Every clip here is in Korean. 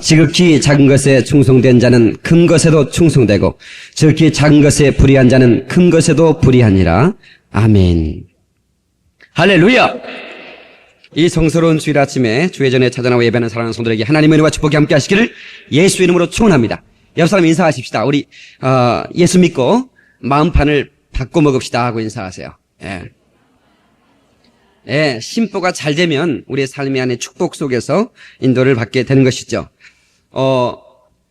지극히 작은 것에 충성된 자는 큰 것에도 충성되고 지극히 작은 것에 불의한 자는 큰 것에도 불의하니라. 아멘. 할렐루야. 이 성스러운 주일 아침에 주의 전에 찾아나와 예배하는 사랑하는 성도들에게 하나님의 은혜와 축복이 함께 하시기를 예수 이름으로 축원합니다. 옆 사람 인사하십시다. 우리 예수 믿고 마음판을 바꿔 먹읍시다 하고 인사하세요. 심보가 잘 되면 우리의 삶의 안에 축복 속에서 인도를 받게 되는 것이죠.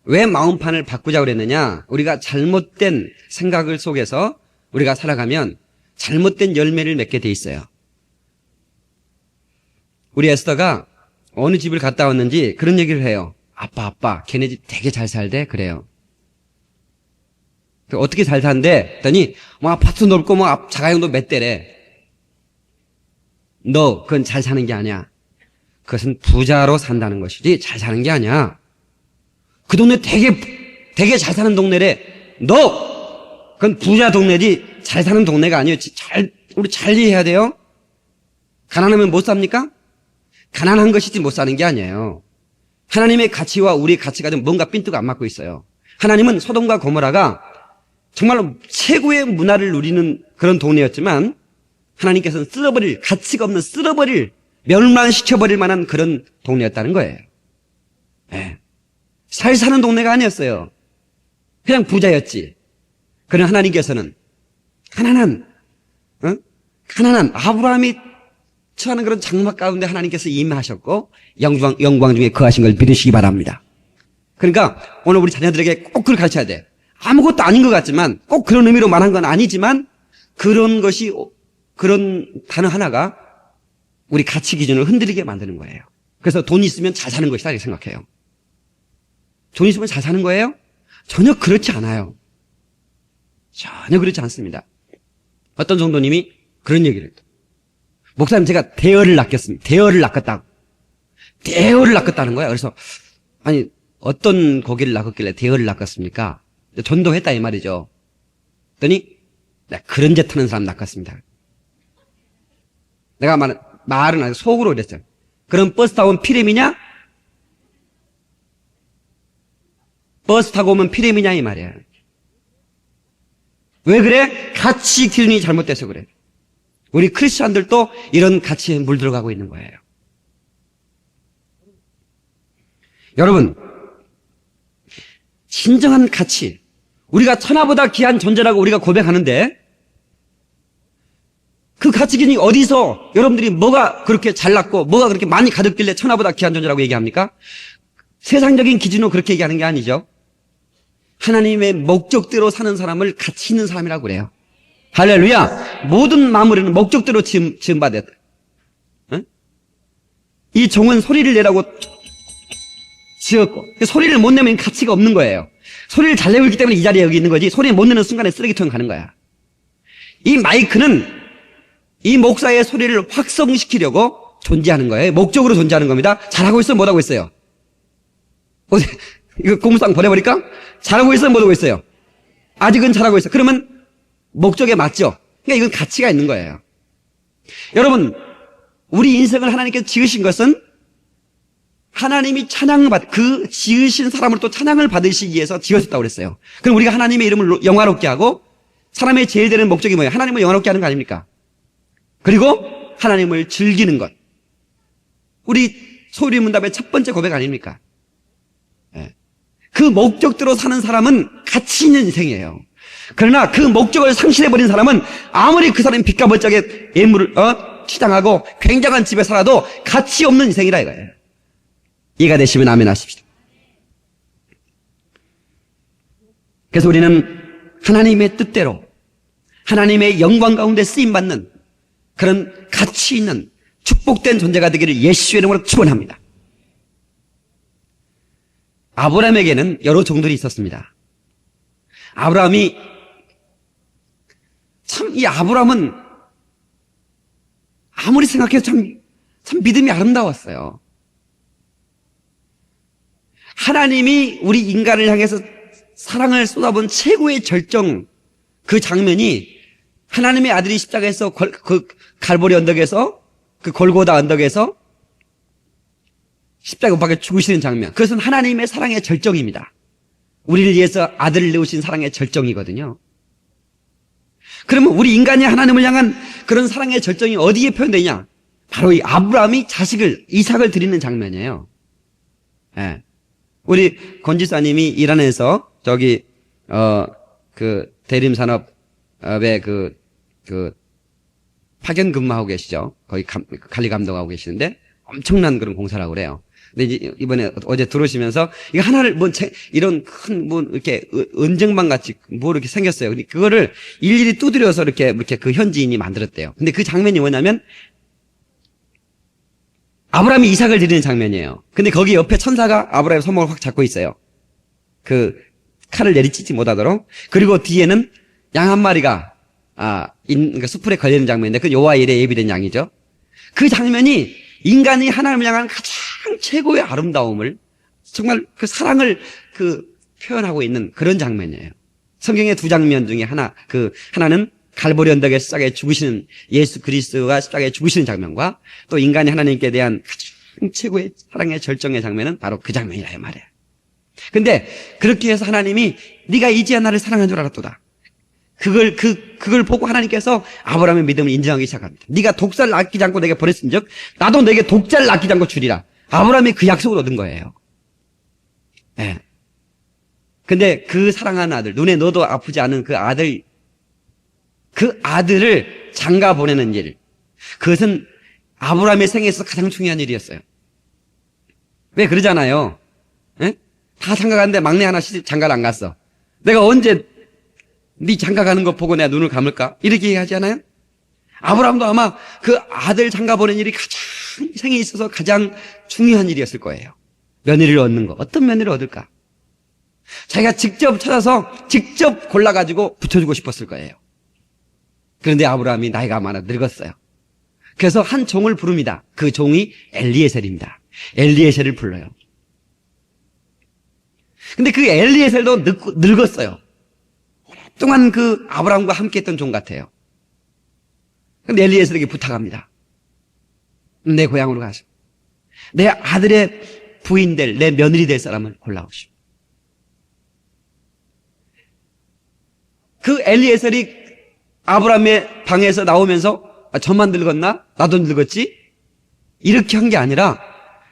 왜 마음판을 바꾸자고 그랬느냐? 우리가 잘못된 생각을 속에서 우리가 살아가면 잘못된 열매를 맺게 돼 있어요. 우리 에스더가 어느 집을 갔다 왔는지 그런 얘기를 해요. 아빠, 걔네 집 되게 잘 살대? 그래요. 어떻게 잘 산대? 했더니, 아파트 넓고, 자가용도 몇 대래. 너, 그건 잘 사는 게 아니야. 그것은 부자로 산다는 것이지, 잘 사는 게 아니야. 그 동네 되게 잘 사는 동네래. 너! 그건 부자 동네지, 잘 사는 동네가 아니에요. 우리 잘 이해해야 돼요. 가난하면 못 삽니까? 가난한 것이지 못 사는 게 아니에요. 하나님의 가치와 우리의 가치가 좀 뭔가 핀트가 안 맞고 있어요. 하나님은 소돔과 고모라가 정말로 최고의 문화를 누리는 그런 동네였지만 하나님께서는 가치가 없는 멸망시켜버릴 만한 그런 동네였다는 거예요. 잘 사는 동네가 아니었어요. 그냥 부자였지. 그러나 하나님께서는 가난한 아브라함이 처하는 그런 장막 가운데 하나님께서 임하셨고 영광 중에 거하신 걸 믿으시기 바랍니다. 그러니까 오늘 우리 자녀들에게 꼭 그걸 가르쳐야 돼. 아무것도 아닌 것 같지만 꼭 그런 의미로 말한 건 아니지만 그런 단어 하나가 우리 가치 기준을 흔들리게 만드는 거예요. 그래서 돈 있으면 잘 사는 것이다 이렇게 생각해요. 돈 있으면 잘 사는 거예요? 전혀 그렇지 않아요. 전혀 그렇지 않습니다. 어떤 성도님이 그런 얘기를 해요. 목사님, 제가 대여를 낚았습니다. 대여를 낚았다는 거야. 그래서, 어떤 고기를 낚았길래 대여를 낚았습니까? 전도했다, 이 말이죠. 그랬더니, 그런 제 타는 사람 낚았습니다. 내가 말은 아니고 속으로 그랬어요. 그럼 버스 타고 오면 피렘이냐? 버스 타고 오면 피렘이냐, 이 말이야. 왜 그래? 가치 기준이 잘못돼서 그래. 우리 크리스천들도 이런 가치에 물들어가고 있는 거예요. 여러분, 진정한 가치, 우리가 천하보다 귀한 존재라고 우리가 고백하는데 그 가치 기준이 어디서 여러분들이 뭐가 그렇게 잘났고 뭐가 그렇게 많이 가득길래 천하보다 귀한 존재라고 얘기합니까? 세상적인 기준으로 그렇게 얘기하는 게 아니죠. 하나님의 목적대로 사는 사람을 가치 있는 사람이라고 그래요. 할렐루야. 모든 마무리는 목적대로 지음받았다. 이 종은 소리를 내라고 지었고 소리를 못 내면 가치가 없는 거예요. 소리를 잘 내고 있기 때문에 이 자리에 여기 있는 거지 소리 못 내는 순간에 쓰레기통에 가는 거야. 이 마이크는 이 목사의 소리를 확성시키려고 존재하는 거예요. 목적으로 존재하는 겁니다. 잘하고 있어요? 못하고 있어요? 이거 고무상 보내버릴까? 잘하고 있어요? 못하고 있어요? 아직은 잘하고 있어요. 그러면 목적에 맞죠? 그러니까 이건 가치가 있는 거예요. 여러분, 우리 인생을 하나님께서 지으신 것은 하나님이 그 지으신 사람을 또 찬양을 받으시기 위해서 지으셨다고 그랬어요. 그럼 우리가 하나님의 이름을 영화롭게 하고 사람의 제일 되는 목적이 뭐예요? 하나님을 영화롭게 하는 거 아닙니까? 그리고 하나님을 즐기는 것. 우리 소리문답의 첫 번째 고백 아닙니까? 그 목적대로 사는 사람은 가치 있는 인생이에요. 그러나 그 목적을 상실해버린 사람은 아무리 그 사람이 빚가벌짝에 예물을 치장하고 굉장한 집에 살아도 가치 없는 인생이라 이거예요. 이해가 되시면 아멘 하십시오. 그래서 우리는 하나님의 뜻대로 하나님의 영광 가운데 쓰임받는 그런 가치 있는 축복된 존재가 되기를 예수의 이름으로 축원합니다. 아브라함에게는 여러 종들이 있었습니다. 이 아브라함은 아무리 생각해도 참 믿음이 아름다웠어요. 하나님이 우리 인간을 향해서 사랑을 쏟아본 최고의 절정 그 장면이 하나님의 아들이 십자가에서 그 갈보리 언덕에서 그 골고다 언덕에서 십자가 못 박혀 죽으시는 장면. 그것은 하나님의 사랑의 절정입니다. 우리를 위해서 아들을 내오신 사랑의 절정이거든요. 그러면 우리 인간이 하나님을 향한 그런 사랑의 절정이 어디에 표현되냐? 바로 이 아브라함이 자식을, 이삭을 드리는 장면이에요. 예. 우리 권지사님이 이란에서 저기, 대림산업의 파견 근무하고 계시죠. 거기 관리 감독하고 계시는데 엄청난 그런 공사라고 그래요. 근데 이제 이번에 어제 들어오시면서 이거 하나를 이런 큰 이렇게 은쟁반 같이 이렇게 생겼어요. 근데 그거를 일일이 두드려서 이렇게 그 현지인이 만들었대요. 근데 그 장면이 뭐냐면 아브라함이 이삭을 드리는 장면이에요. 근데 거기 옆에 천사가 아브라함의 손목을 확 잡고 있어요. 그 칼을 내리치지 못하도록. 그리고 뒤에는 양 한 마리가 그러니까 수풀에 걸리는 장면인데 그 여호와 일에 예비된 양이죠. 그 장면이 인간이 하나님을 향한 가장 최고의 아름다움을, 정말 그 사랑을 표현하고 있는 그런 장면이에요. 성경의 두 장면 중에 하나는 갈보리 언덕에 십자가에 죽으시는 예수 그리스도가 십자가에 죽으시는 장면과 또 인간이 하나님께 대한 가장 최고의 사랑의 절정의 장면은 바로 그 장면이라 이 말이에요. 근데 그렇게 해서 하나님이 네가 이제야 나를 사랑한 줄 알았도다. 그걸 보고 하나님께서 아브라함의 믿음을 인정하기 시작합니다. 네가 독사를 아끼지 않고 내게 버렸은즉 나도 내게 독자를 아끼지 않고 주리라. 아브라함이 그 약속을 얻은 거예요. 예. 근데 그 사랑하는 아들, 눈에 넣어도 아프지 않은 그 아들을 장가 보내는 일, 그것은 아브라함의 생애에서 가장 중요한 일이었어요. 왜 그러잖아요. 예? 다 장가 갔는데 막내 하나 장가를 안 갔어. 내가 언제 네 장가 가는 거 보고 내가 눈을 감을까? 이렇게 얘기하지 않아요? 아브라함도 아마 그 아들 장가 보낸 일이 가장 생에 있어서 가장 중요한 일이었을 거예요. 며느리를 얻는 거. 어떤 며느리를 얻을까? 자기가 직접 찾아서 직접 골라가지고 붙여주고 싶었을 거예요. 그런데 아브라함이 나이가 많아 늙었어요. 그래서 한 종을 부릅니다. 그 종이 엘리에셀입니다. 엘리에셀을 불러요. 근데 그 엘리에셀도 늙었어요. 오랫동안 그 아브라함과 함께 했던 종 같아요. 근데 엘리에셀에게 부탁합니다. 내 고향으로 가서 내 아들의 부인 내 며느리 될 사람을 골라오시오. 그 엘리에셀이 아브라함의 방에서 나오면서 저만 늙었나? 나도 늙었지? 이렇게 한 게 아니라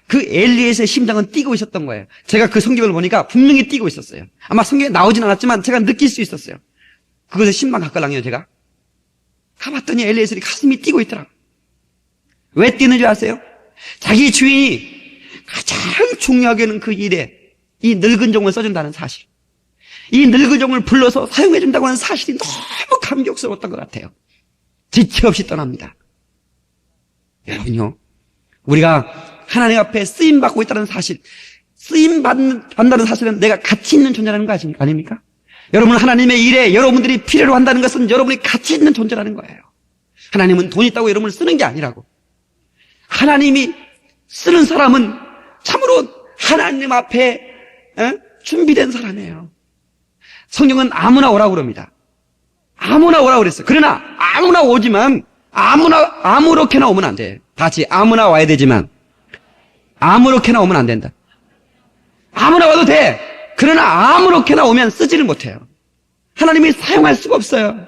그 엘리에셀의 심장은 뛰고 있었던 거예요. 제가 그 성경을 보니까 분명히 뛰고 있었어요. 아마 성경에 나오진 않았지만 제가 느낄 수 있었어요. 그것에 10만 가까랑요, 제가. 가봤더니 엘리에셀이 가슴이 뛰고 있더라고요. 왜 뛰는 줄 아세요? 자기 주인이 가장 중요하게 여기는 그 일에 이 늙은 종을 써준다는 사실. 이 늙은 종을 불러서 사용해준다고 하는 사실이 너무 감격스러웠던 것 같아요. 지체 없이 떠납니다. 여러분요, 우리가 하나님 앞에 쓰임받고 있다는 사실, 쓰임받는다는 사실은 내가 가치 있는 존재라는 거 아닙니까? 여러분 하나님의 일에 여러분들이 필요로 한다는 것은 여러분이 가치 있는 존재라는 거예요. 하나님은 돈 있다고 여러분을 쓰는 게 아니라고. 하나님이 쓰는 사람은 참으로 하나님 앞에 준비된 사람이에요. 성경은 아무나 오라고 그럽니다. 아무나 오라고 그랬어요. 그러나 아무나 오지만 아무렇게나 오면 안 돼. 다 같이 아무나 와야 되지만 아무렇게나 오면 안 된다. 아무나 와도 돼. 그러나 아무렇게나 오면 쓰지를 못해요. 하나님이 사용할 수가 없어요.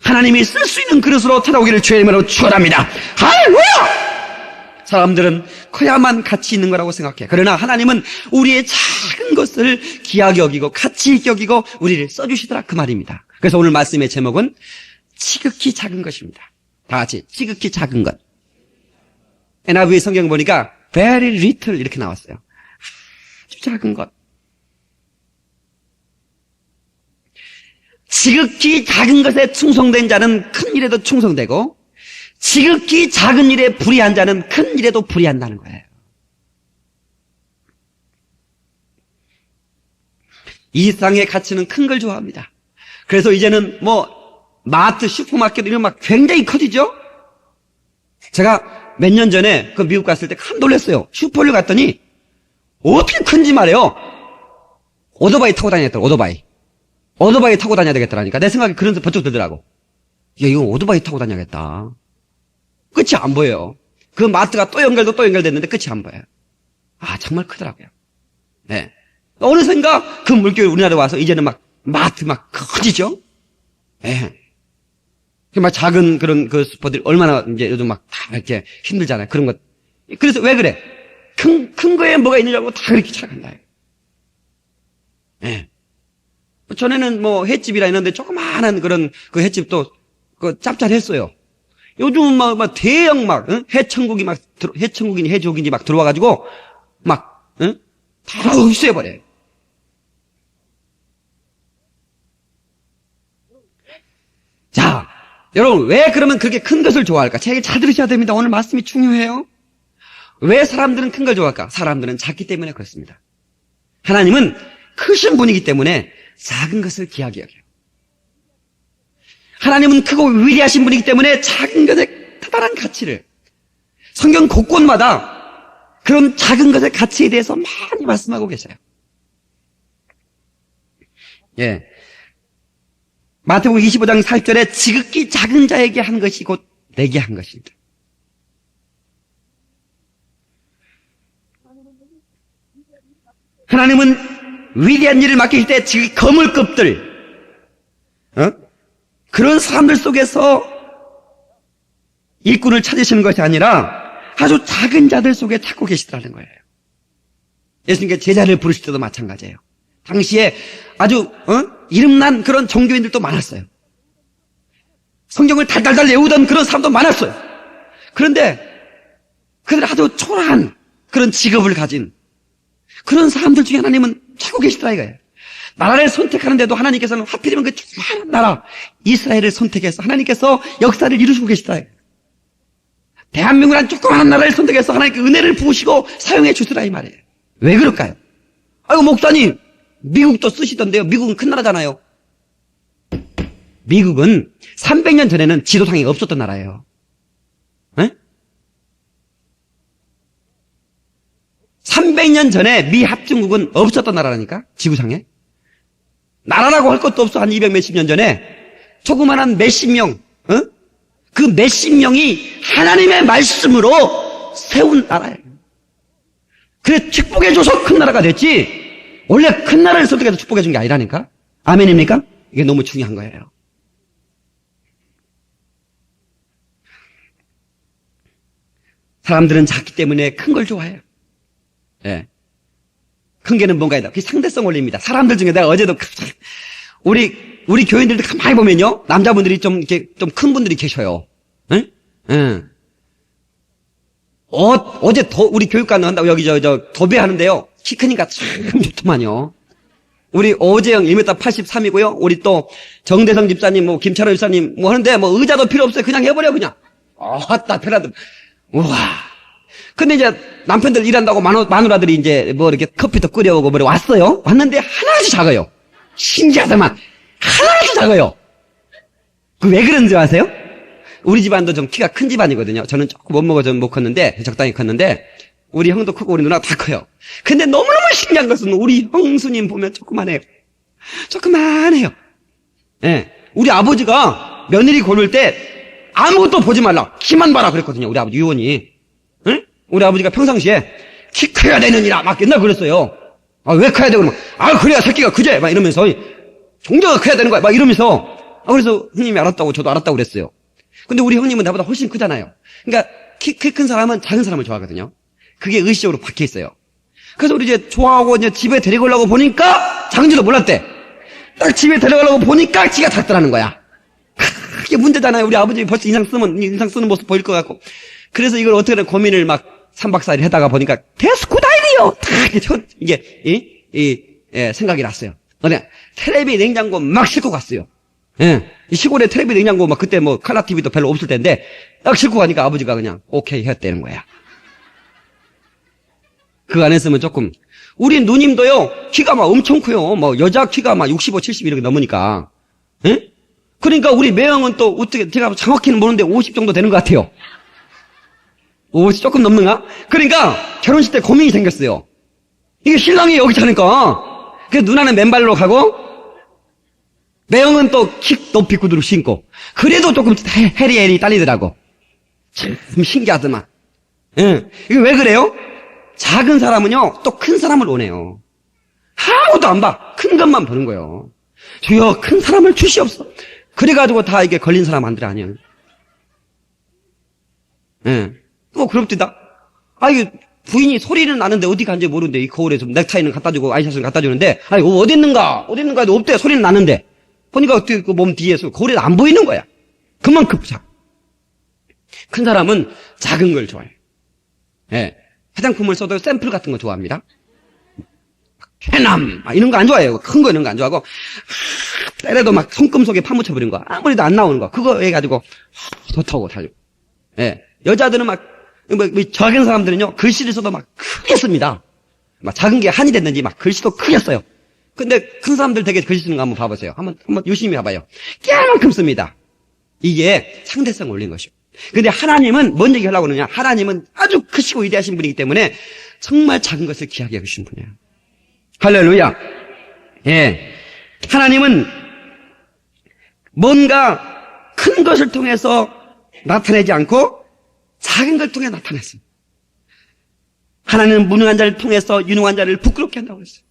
하나님이 쓸 수 있는 그릇으로 찾아오기를 주의 이름으로 축원합니다. 할렐루야! 사람들은 커야만 가치 있는 거라고 생각해. 그러나 하나님은 우리의 작은 것을 귀하게 여기고 가치 있게 여기고 우리를 써주시더라, 그 말입니다. 그래서 오늘 말씀의 제목은 지극히 작은 것입니다. 다 같이 지극히 작은 것. NIV 성경 보니까 very little 이렇게 나왔어요. 아주 작은 것. 지극히 작은 것에 충성된 자는 큰 일에도 충성되고 지극히 작은 일에 불의한 자는 큰 일에도 불의한다는 거예요. 이 세상의 가치는 큰 걸 좋아합니다. 그래서 이제는 마트, 슈퍼마켓 이런 막 굉장히 커지죠? 제가 몇 년 전에 그 미국 갔을 때 깜 놀랐어요. 슈퍼를 갔더니 어떻게 큰지 말이에요. 오토바이 타고 다녔더라고, 오토바이 타고 다녀야 되겠더라니까. 내 생각에 그런 번쩍 들더라고. 야, 이거 오토바이 타고 다녀야겠다. 끝이 안 보여요. 그 마트가 또 연결됐는데 끝이 안 보여요. 아, 정말 크더라고요. 네. 어느샌가 그 물결이 우리나라에 와서 이제는 막 마트 막 커지죠? 예. 막 작은 그런 그 슈퍼들이 얼마나 이제 요즘 막 다 이렇게 힘들잖아요. 그런 것. 그래서 왜 그래? 큰 거에 뭐가 있느냐고 다 그렇게 찾아간다. 예. 전에는 뭐 횟집이라 했는데 조그마한 그런 그 횟집도 그 짭짤했어요. 요즘은 막 대형 막, 응? 해천국이니 해족인지 막 들어와가지고 막, 응? 다 흡수해버려요. 자, 여러분, 왜 그러면 그렇게 큰 것을 좋아할까? 제 얘기 잘 들으셔야 됩니다. 오늘 말씀이 중요해요. 왜 사람들은 큰 걸 좋아할까? 사람들은 작기 때문에 그렇습니다. 하나님은 크신 분이기 때문에 작은 것을 귀하게 여겨요. 하나님은 크고 위대하신 분이기 때문에 작은 것의 커다란 가치를 성경 곳곳마다 그런 작은 것의 가치에 대해서 많이 말씀하고 계셔요. 예. 마태복음 25장 4절에 지극히 작은 자에게 한 것이 곧 내게 한 것입니다. 하나님은 위대한 일을 맡기실 때 지극히 거물급들, 그런 사람들 속에서 일꾼을 찾으시는 것이 아니라 아주 작은 자들 속에 찾고 계시더라는 거예요. 예수님께서 제자를 부르실 때도 마찬가지예요. 당시에 아주 이름난 그런 종교인들도 많았어요. 성경을 달달달 외우던 그런 사람도 많았어요. 그런데 그들 아주 초라한 그런 직업을 가진 그런 사람들 중에 하나님은 찾고 계시더라 이거예요. 나라를 선택하는데도 하나님께서는 하필이면 그 조그마한 나라 이스라엘을 선택해서 하나님께서 역사를 이루시고 계시더라. 대한민국이란 조그마한 나라를 선택해서 하나님께 은혜를 부으시고 사용해 주시더라 이 말이에요. 왜 그럴까요? 아이고 목사님, 미국도 쓰시던데요. 미국은 큰 나라잖아요. 미국은 300년 전에는 지도상에 없었던 나라예요. 에? 300년 전에 미 합중국은 없었던 나라라니까, 지구상에. 나라라고 할 것도 없어. 한 200 몇십 년 전에 조그만한 몇십 명, 그 몇십 명이 하나님의 말씀으로 세운 나라예요. 그래 축복해줘서 큰 나라가 됐지, 원래 큰 나라를 선택해서 축복해준 게 아니라니까. 아멘입니까? 이게 너무 중요한 거예요. 사람들은 작기 때문에 큰 걸 좋아해요. 예. 큰 게는 뭔가이다. 그게 상대성 원리입니다. 사람들 중에 내가 어제도 우리 교인들도 가만히 보면요, 남자분들이 좀 이렇게 좀 큰 분들이 계셔요. 응? 응. 어제 우리 교육관 한다고 여기 저 도배하는데요. 키 크니까 참 좋더만요. 우리 오재영 1m 83이고요. 우리 또 정대성 집사님, 뭐 김철호 집사님 뭐 하는데 뭐 의자도 필요 없어요. 그냥 해버려 그냥. 아따 편하다. 우와. 근데 이제 남편들 일한다고 마누라들이 이제 뭐 이렇게 커피도 끓여오고 뭐 왔어요. 왔는데 하나씩 작아요. 신기하더만. 하나씩 작아요. 그 왜 그런지 아세요? 우리 집안도 좀 키가 큰 집안이거든요. 저는 조금 못 먹어 좀 못 컸는데, 적당히 컸는데, 우리 형도 크고 우리 누나가 다 커요. 근데 너무너무 신기한 것은 우리 형수님 보면 조그만해요. 조그만해요. 예. 우리 아버지가 며느리 고를 때 아무것도 보지 말라, 키만 봐라 그랬거든요. 우리 아버지 유언이. 응? 우리 아버지가 평상시에 키 커야 되느니라 막 옛날 그랬어요. 아, 왜 커야 돼? 그러면 그래야 새끼가 크지? 막 이러면서 종자가 커야 되는 거야. 막 이러면서 그래서 형님이 알았다고 저도 알았다고 그랬어요. 근데 우리 형님은 나보다 훨씬 크잖아요. 그러니까 키 큰 사람은 작은 사람을 좋아하거든요. 그게 의식적으로 박혀 있어요. 그래서 우리 이제 좋아하고 이제 집에 데리고 오려고 보니까 작은 줄도 몰랐대. 딱 집에 데려가려고 보니까 지가 작더라는 거야. 그게 문제잖아요. 우리 아버지 벌써 인상 쓰는 모습 보일 것 같고. 그래서 이걸 어떻게든 고민을 막 3박 4일 하다가 보니까 데스쿠 다이리요! 이게 생각이 났어요. 근데 텔레비 냉장고 막 싣고 갔어요. 예. 이 시골에 텔레비 냉장고 막 그때 뭐 칼라 TV도 별로 없을 텐데 딱 싣고 가니까 아버지가 그냥 오케이 했다는 거야. 그 안에 있으면 조금, 우리 누님도요, 키가 막 엄청 커요. 뭐 여자 키가 막 65, 70 이렇게 넘으니까. 예? 그러니까 우리 매형은 또 어떻게, 제가 정확히는 모르는데 50 정도 되는 것 같아요. 50 조금 넘는가? 그러니까 결혼식 때 고민이 생겼어요. 이게 신랑이 여기 자니까. 그래서 누나는 맨발로 가고, 매형은 또 키 높이 구두를 신고. 그래도 조금 헤리헤리 딸리더라고. 참 신기하더만. 예. 이게 왜 그래요? 작은 사람은요, 또 큰 사람을 원해요. 아무도 안 봐. 큰 것만 보는 거예요. 주여, 큰 사람을 주시옵소서. 그래가지고 다 이게 걸린 사람 안 들 아니에요. 예. 그렇습니다. 이게 부인이 소리는 나는데 어디 간지 모르는데, 이 거울에 좀 넥타이는 갖다 주고 아이샷을 갖다 주는데, 어디 있는가 해도 없대. 소리는 나는데. 보니까 어떻게 그 몸 뒤에서 거울에 안 보이는 거야. 그만큼 작아. 큰 사람은 작은 걸 좋아해요. 예. 화장품을 써도 샘플 같은 거 좋아합니다. 해남 이런 거 안 좋아해요. 큰 거 이런 거 안 좋아하고, 때려도 막 손금 속에 파묻혀버린 거 아무래도 안 나오는 거 그거 해가지고 좋다고 다니고. 예. 여자들은 막 작은 사람들은요 글씨를 써도 막 크게 씁니다. 막 작은 게 한이 됐는지 막 글씨도 크게 써요. 근데 큰 사람들 되게 글씨 쓰는 거 한번 봐보세요. 한번 유심히 봐봐요. 깨만큼 씁니다. 이게 상대성 올린 것이고. 근데 하나님은 뭔 얘기 하려고 그러냐? 하나님은 아주 크시고 위대하신 분이기 때문에 정말 작은 것을 귀하게 여기신 분이에요. 할렐루야. 예. 하나님은 뭔가 큰 것을 통해서 나타내지 않고 작은 걸 통해 나타냈어요. 하나님은 무능한 자를 통해서 유능한 자를 부끄럽게 한다고 그랬어요.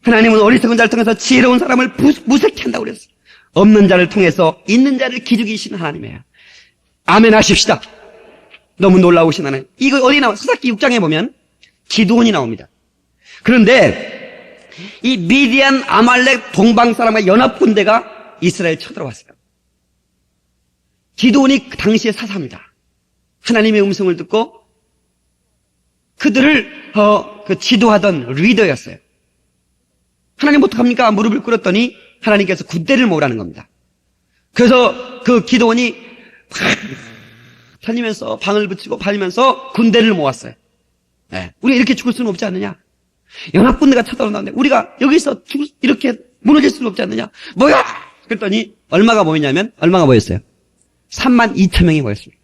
하나님은 어리석은 자를 통해서 지혜로운 사람을 무색케 한다고 그랬어요. 없는 자를 통해서 있는 자를 기죽이시는 하나님이에요. 아멘 하십시다. 너무 놀라우신 하나님. 이거 어디 나와? 사사기 6장에 보면 기드온이 나옵니다. 그런데 이 미디안 아말렉 동방 사람과 연합군대가 이스라엘 쳐들어왔어요. 기드온이 그 당시에 사사입니다. 하나님의 음성을 듣고 그들을 지도하던 리더였어요. 하나님 어떡합니까? 무릎을 꿇었더니 하나님께서 군대를 모으라는 겁니다. 그래서 그 기드온이 달리면서 방을 붙이고 달리면서 군대를 모았어요. 네. 우리가 이렇게 죽을 수는 없지 않느냐? 연합군대가 쳐들어오는데 우리가 여기서 이렇게 무너질 수는 없지 않느냐? 뭐야? 그랬더니 얼마가 모였냐면 얼마가 모였어요? 32,000명이 모였습니다.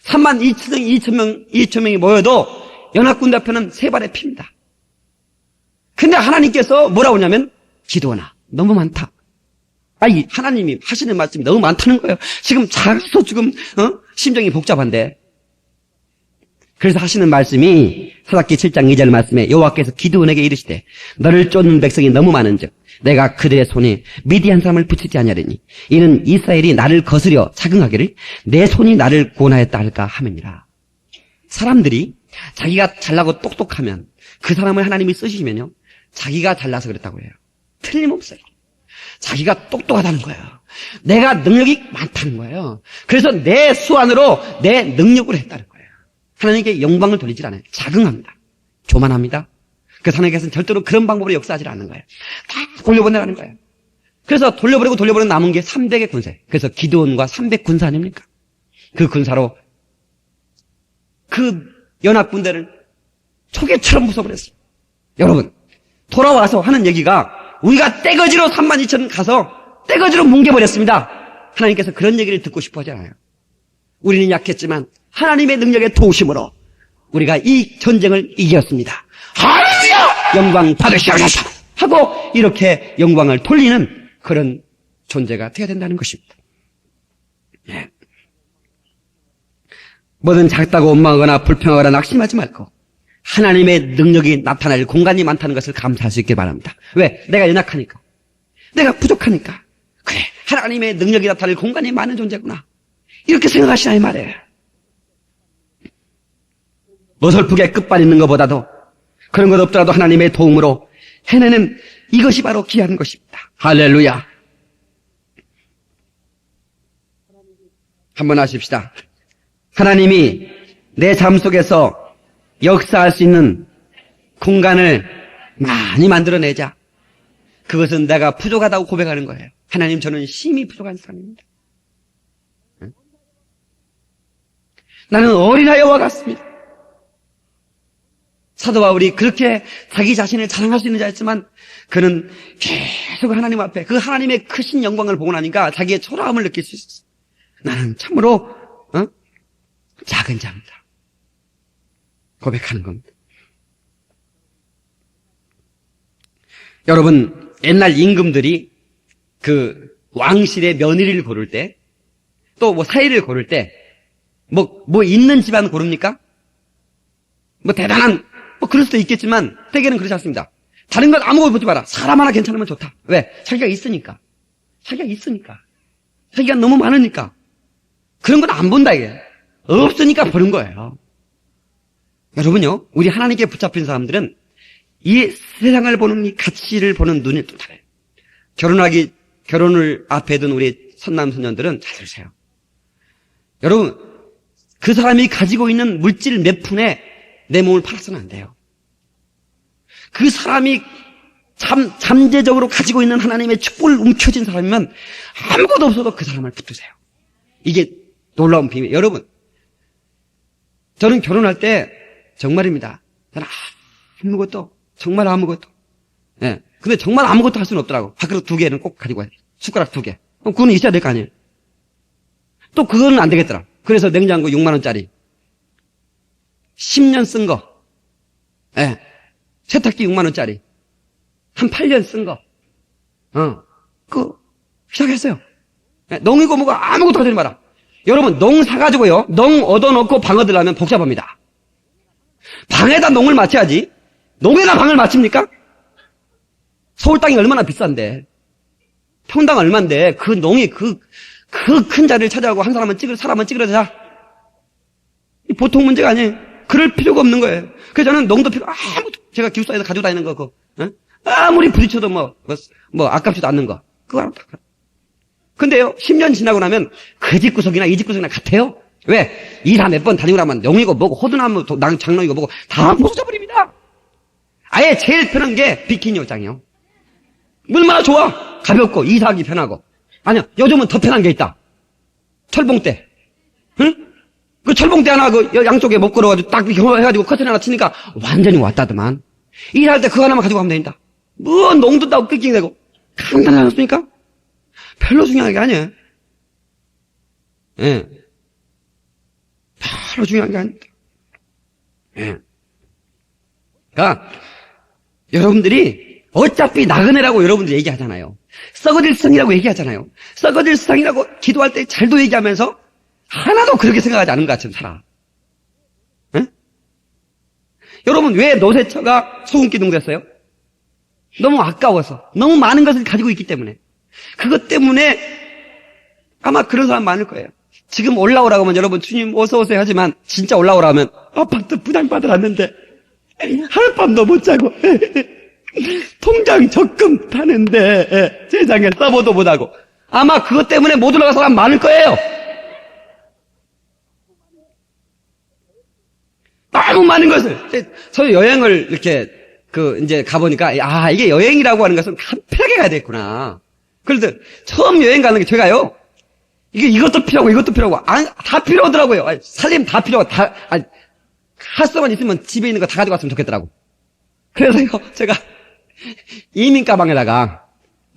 32,000명이 모여도 연합군대 앞에는 세 발의 피입니다. 근데 하나님께서 뭐라고 하냐면 기도하나 너무 많다. 하나님이 하시는 말씀이 너무 많다는 거예요. 지금 작아서 지금 심정이 복잡한데. 그래서 하시는 말씀이 사사기 7장 2절 말씀에 여호와께서 기드온에게 이르시되 너를 쫓는 백성이 너무 많은즉 내가 그들의 손에 미디안 사람을 붙이지 아니하리니 이는 이스라엘이 나를 거스려 자긍하기를 내 손이 나를 구원하였다 할까 함이니라. 사람들이 자기가 잘나고 똑똑하면 그 사람을 하나님이 쓰시면요 자기가 잘나서 그랬다고 해요. 틀림없어요. 자기가 똑똑하다는 거예요. 내가 능력이 많다는 거예요. 그래서 내 수완으로 내 능력으로 했다는 거예요. 하나님께 영광을 돌리질 않아요. 자긍합니다. 교만합니다. 그래서 하나님께서는 절대로 그런 방법으로 역사하지 않는 거예요. 다 돌려보내라는 거예요. 그래서 돌려버리고 남은 게 300의 군사예요. 그래서 기드온과 300 군사 아닙니까? 그 군사로 그 연합군대를 초계처럼 부숴버렸어요. 여러분 돌아와서 하는 얘기가 우리가 떼거지로 32,000 가서 떼거지로 뭉개버렸습니다. 하나님께서 그런 얘기를 듣고 싶어 하잖아요. 우리는 약했지만 하나님의 능력의 도우심으로 우리가 이 전쟁을 이겼습니다. 할렐루야! 영광 받으시옵소서 하고 이렇게 영광을 돌리는 그런 존재가 되어야 된다는 것입니다. 네. 뭐든 작다고 원망하거나 불평하거나 낙심하지 말고 하나님의 능력이 나타날 공간이 많다는 것을 감사할 수 있길 바랍니다. 왜? 내가 연약하니까. 내가 부족하니까. 그래, 하나님의 능력이 나타날 공간이 많은 존재구나. 이렇게 생각하시나 이 말이에요. 어설프게 끝발 있는 것보다도 그런 것 없더라도 하나님의 도움으로 해내는 이것이 바로 귀한 것입니다. 할렐루야. 한번 하십시다. 하나님이 내 삶 속에서 역사할 수 있는 공간을 많이 만들어내자. 그것은 내가 부족하다고 고백하는 거예요. 하나님, 저는 심히 부족한 사람입니다. 나는 어린아이와 같습니다. 사도 바울이 그렇게 자기 자신을 자랑할 수 있는 자였지만 그는 계속 하나님 앞에 그 하나님의 크신 영광을 보고 나니까 자기의 초라함을 느낄 수 있었어요. 나는 참으로 작은 자입니다. 고백하는 겁니다. 여러분, 옛날 임금들이 그 왕실의 며느리를 고를 때, 또 뭐 사위를 고를 때, 뭐 있는 집안 고릅니까? 뭐 대단한, 뭐 그럴 수도 있겠지만, 대개는 그렇지 않습니다. 다른 건 아무것도 보지 마라. 사람 하나 괜찮으면 좋다. 왜? 자기가 있으니까. 자기가 너무 많으니까. 그런 건 안 본다, 이게. 없으니까 보는 거예요. 여러분요, 우리 하나님께 붙잡힌 사람들은 이 세상을 보는, 이 가치를 보는 눈이 또 달라요. 결혼을 앞에 둔 우리 선남선녀들은 잘 들으세요. 여러분, 그 사람이 가지고 있는 물질 몇 푼에 내 몸을 팔아서는 안 돼요. 그 사람이 잠재적으로 가지고 있는 하나님의 축복을 움켜쥔 사람이면 아무것도 없어도 그 사람을 붙드세요. 이게 놀라운 비밀. 여러분, 저는 결혼할 때 정말입니다. 저는 정말 아무것도. 예. 근데 정말 아무것도 할 수는 없더라고. 밥그릇 2개는 꼭 가지고 와야 돼. 숟가락 2개. 그럼 그거는 있어야 될 거 아니에요. 또 그거는 안 되겠더라. 그래서 냉장고 6만 원짜리 10년 쓴 거. 예. 세탁기 6만 원짜리 한 8년 쓴 거. 시작했어요. 예. 농이고 뭐고 아무것도 하지 마라. 여러분, 농 사가지고요. 농 얻어놓고 방 얻으려면 복잡합니다. 방에다 농을 맞춰야지. 농에다 방을 맞춥니까? 서울 땅이 얼마나 비싼데. 평당 얼만데, 그 농이 그 큰 자리를 차지하고 한 사람은 찌그러져. 보통 문제가 아니에요. 그럴 필요가 없는 거예요. 그래서 저는 농도 제가 기숙사에서 가지고 다니는 거, 아무리 부딪혀도 아깝지도 않는 거. 그거 근데요, 10년 지나고 나면 그 집 구석이나 이 집 구석이나 같아요. 왜? 일하 몇 번 다니고 나면 농이고 뭐고 호두나무 장롱이고 뭐고 다 부서져 버립니다. 아예 제일 편한 게 비키니 옷장이요. 얼마나 좋아. 가볍고 이사하기 편하고. 아니요, 요즘은 더 편한 게 있다. 철봉대. 응? 그 철봉대 하나 양쪽에 못 걸어가지고 딱 해가지고 커튼 하나 치니까 완전히 왔다더만. 일할 때 그거 하나만 가지고 가면 된다. 뭐 농도 따고 낑낑대고. 간단하지 않습니까? 별로 중요한 게 아니에요. 예. 별로 중요한 게 아닙니다. 예. 그러니까 여러분들이 어차피 나그네라고 여러분들 얘기하잖아요. 썩어질 세상이라고 얘기하잖아요. 썩어질 세상이라고 기도할 때 잘도 얘기하면서 하나도 그렇게 생각하지 않은 것 같이 살아. 예? 여러분, 왜 노새처가 소금기둥 됐어요? 너무 아까워서. 너무 많은 것을 가지고 있기 때문에. 그것 때문에 아마 그런 사람 많을 거예요. 지금 올라오라고 하면 여러분 주님 어서 오세요 하지만 진짜 올라오라 하면 아파트 분양받으랐는데 하룻밤도 못 자고 통장 적금 타는데 세상에 써보도 못하고 아마 그것 때문에 못 올라간 사람 많을 거예요. 너무 많은 것을. 저는 여행을 이렇게 이제 가보니까 이게 여행이라고 하는 것은 간편하게 가야 되겠구나. 그래서 처음 여행 가는 게 제가요. 이것도 필요하고 다 필요하더라고요. 살림 다 필요하고 할 수만 있으면 집에 있는 거 다 가져갔으면 좋겠더라고. 그래서요, 제가 이민 가방에다가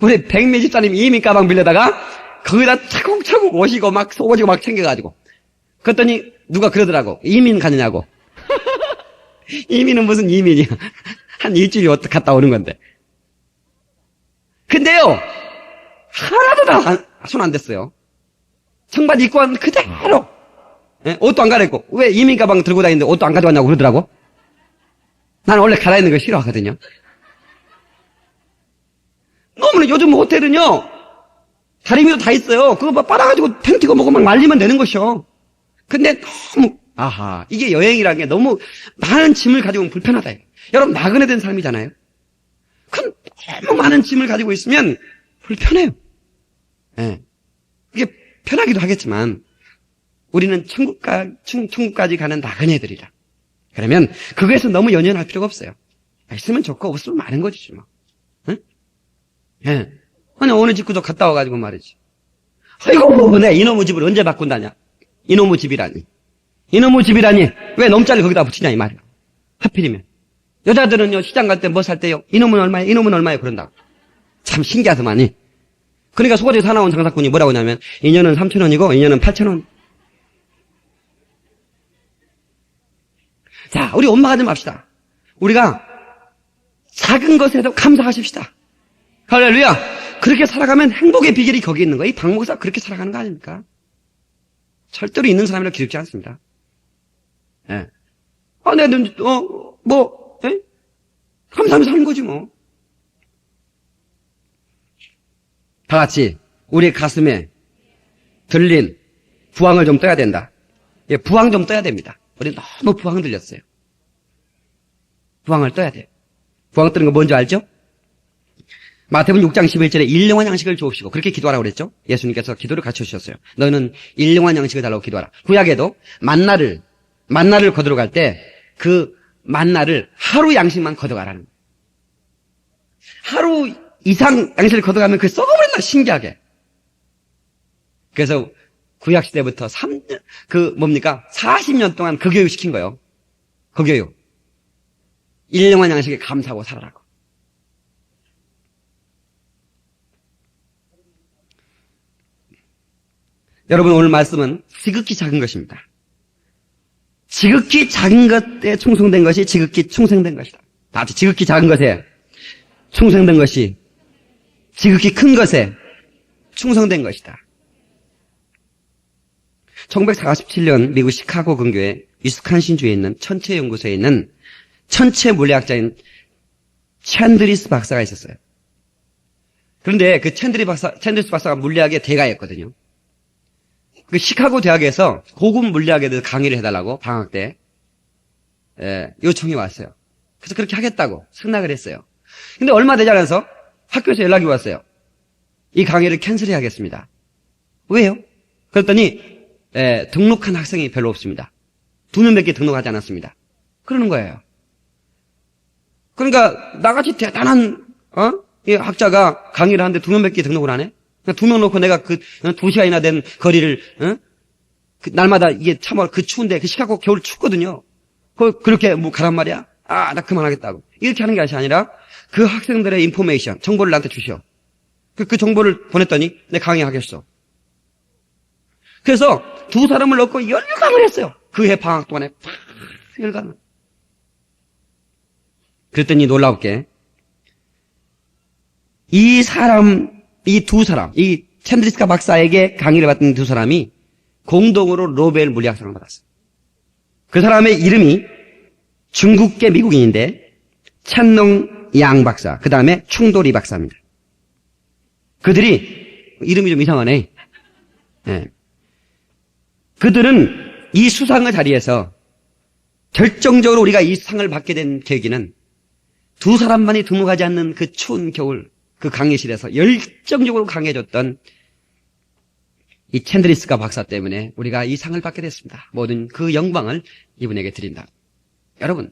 우리 100몇십짜리 이민 가방 빌려다가 거기다 차곡차곡 오시고 막 속오시고 막 챙겨가지고 그랬더니 누가 그러더라고. 이민 가느냐고. 이민은 무슨 이민이야. 한 일주일이 갔다 오는 건데. 근데요, 하나도 다 손 안 댔어요. 청바지 입고 왔는데 그대로. 예? 옷도 안 갈아입고. 왜 이민 가방 들고 다니는데 옷도 안 가져왔냐고 그러더라고. 나는 원래 갈아입는 거 싫어하거든요. 너무나 요즘 호텔은요, 다리미도 다 있어요. 그거 빨아가지고 팽 튀고 먹고 막 말리면 되는 것이요. 근데 너무, 이게 여행이라는 게 너무 많은 짐을 가지고 오면 불편하다. 여러분, 나그네 된 삶이잖아요. 그럼 너무 많은 짐을 가지고 있으면 불편해요. 예. 이게 편하기도 하겠지만, 우리는 천국까지 가는 나그네들이다. 그러면, 그거에서 너무 연연할 필요가 없어요. 있으면 좋고, 없으면 많은 거지, 뭐. 응? 예. 아니, 어느 집구도 갔다 와가지고 말이지. 아이고, 내 이놈의 집을 언제 바꾼다냐? 이놈의 집이라니. 왜 넘자를 거기다 붙이냐, 이 말이야. 하필이면. 여자들은요, 시장 갈 때 뭐 살 때요? 이놈은 얼마예요? 그런다고. 참 신기하더만이. 그러니까 소가지 사나운 장사꾼이 뭐라고 하냐면, 인연은 3,000원이고, 인연은 8,000원. 자, 우리 엄마가 좀 합시다. 우리가 작은 것에도 감사하십시다. 할렐루야. 그렇게 살아가면 행복의 비결이 거기 있는 거예요. 이 박 목사 그렇게 살아가는 거 아닙니까? 절대로 있는 사람이라 기죽지 않습니다. 예. 예? 감사하면서 사는 거지, 뭐. 다 같이, 우리 가슴에 들린 부항을 좀 떠야 된다. 예, 부항 좀 떠야 됩니다. 우리 너무 부항 들렸어요. 부항을 떠야 돼요. 부항 뜨는 거 뭔지 알죠? 마태복음 6장 11절에 일용한 양식을 주옵시고 그렇게 기도하라고 그랬죠? 예수님께서 기도를 가르쳐 주셨어요. 너는 일용한 양식을 달라고 기도하라. 구약에도 만나를 거두러 갈 때 그 만나를 하루 양식만 걷어가라는 거예요. 하루 이상 양식을 걷어가면 그게 썩어버린다, 신기하게. 그래서 구약 시대부터 40년 동안 그 교육 시킨 거예요. 그 교육. 일용한 양식에 감사하고 살아라고. 여러분, 오늘 말씀은 지극히 작은 것입니다. 지극히 작은 것에 충성된 것이 지극히 충성된 것이다. 다 같이 지극히 작은 것에 충성된 것이 지극히 큰 것에 충성된 것이다. 1947년 미국 시카고 근교의 위스콘신주에 있는 천체연구소에 있는 천체 물리학자인 챈드리스 박사가 있었어요. 그런데 그 챈드리스 박사가 물리학의 대가였거든요. 그 시카고 대학에서 고급 물리학에 대해서 강의를 해달라고 방학 때 요청이 왔어요. 그래서 그렇게 하겠다고 승낙을 했어요. 근데 얼마 되지 않아서 학교에서 연락이 왔어요. 이 강의를 캔슬해야겠습니다. 왜요? 그랬더니 등록한 학생이 별로 없습니다. 2명밖에 등록하지 않았습니다. 그러는 거예요. 그러니까 나같이 대단한 이 학자가 강의를 하는데 2명밖에 등록을 안 해? 2명 놓고 내가 2시간이나 된 거리를 날마다 이게 참아 그 추운데 그 시카고 겨울 춥거든요. 그렇게 뭐 가란 말이야? 나 그만하겠다고. 이렇게 하는 게 아니라 그 학생들의 인포메이션, 정보를 나한테 주셔. 그 정보를 보냈더니 내 강의하겠어. 그래서 2사람을 넣고 열강을 했어요. 그 해 방학 동안에 열강을. 그랬더니 놀라웠게 이 2사람, 이 챈드리스 박사에게 강의를 받은 2사람이 공동으로 노벨 물리학상을 받았어요. 그 사람의 이름이 중국계 미국인인데 찬농 양 박사, 그 다음에 충도리 박사입니다. 그들이 이름이 좀 이상하네. 네. 그들은 이 수상의 자리에서 결정적으로 우리가 이 상을 받게 된 계기는 2사람만이 등록하지 않는 그 추운 겨울 그 강의실에서 열정적으로 강해졌던 이 챈드리스가 박사 때문에 우리가 이 상을 받게 됐습니다. 모든 그 영광을 이분에게 드린다. 여러분,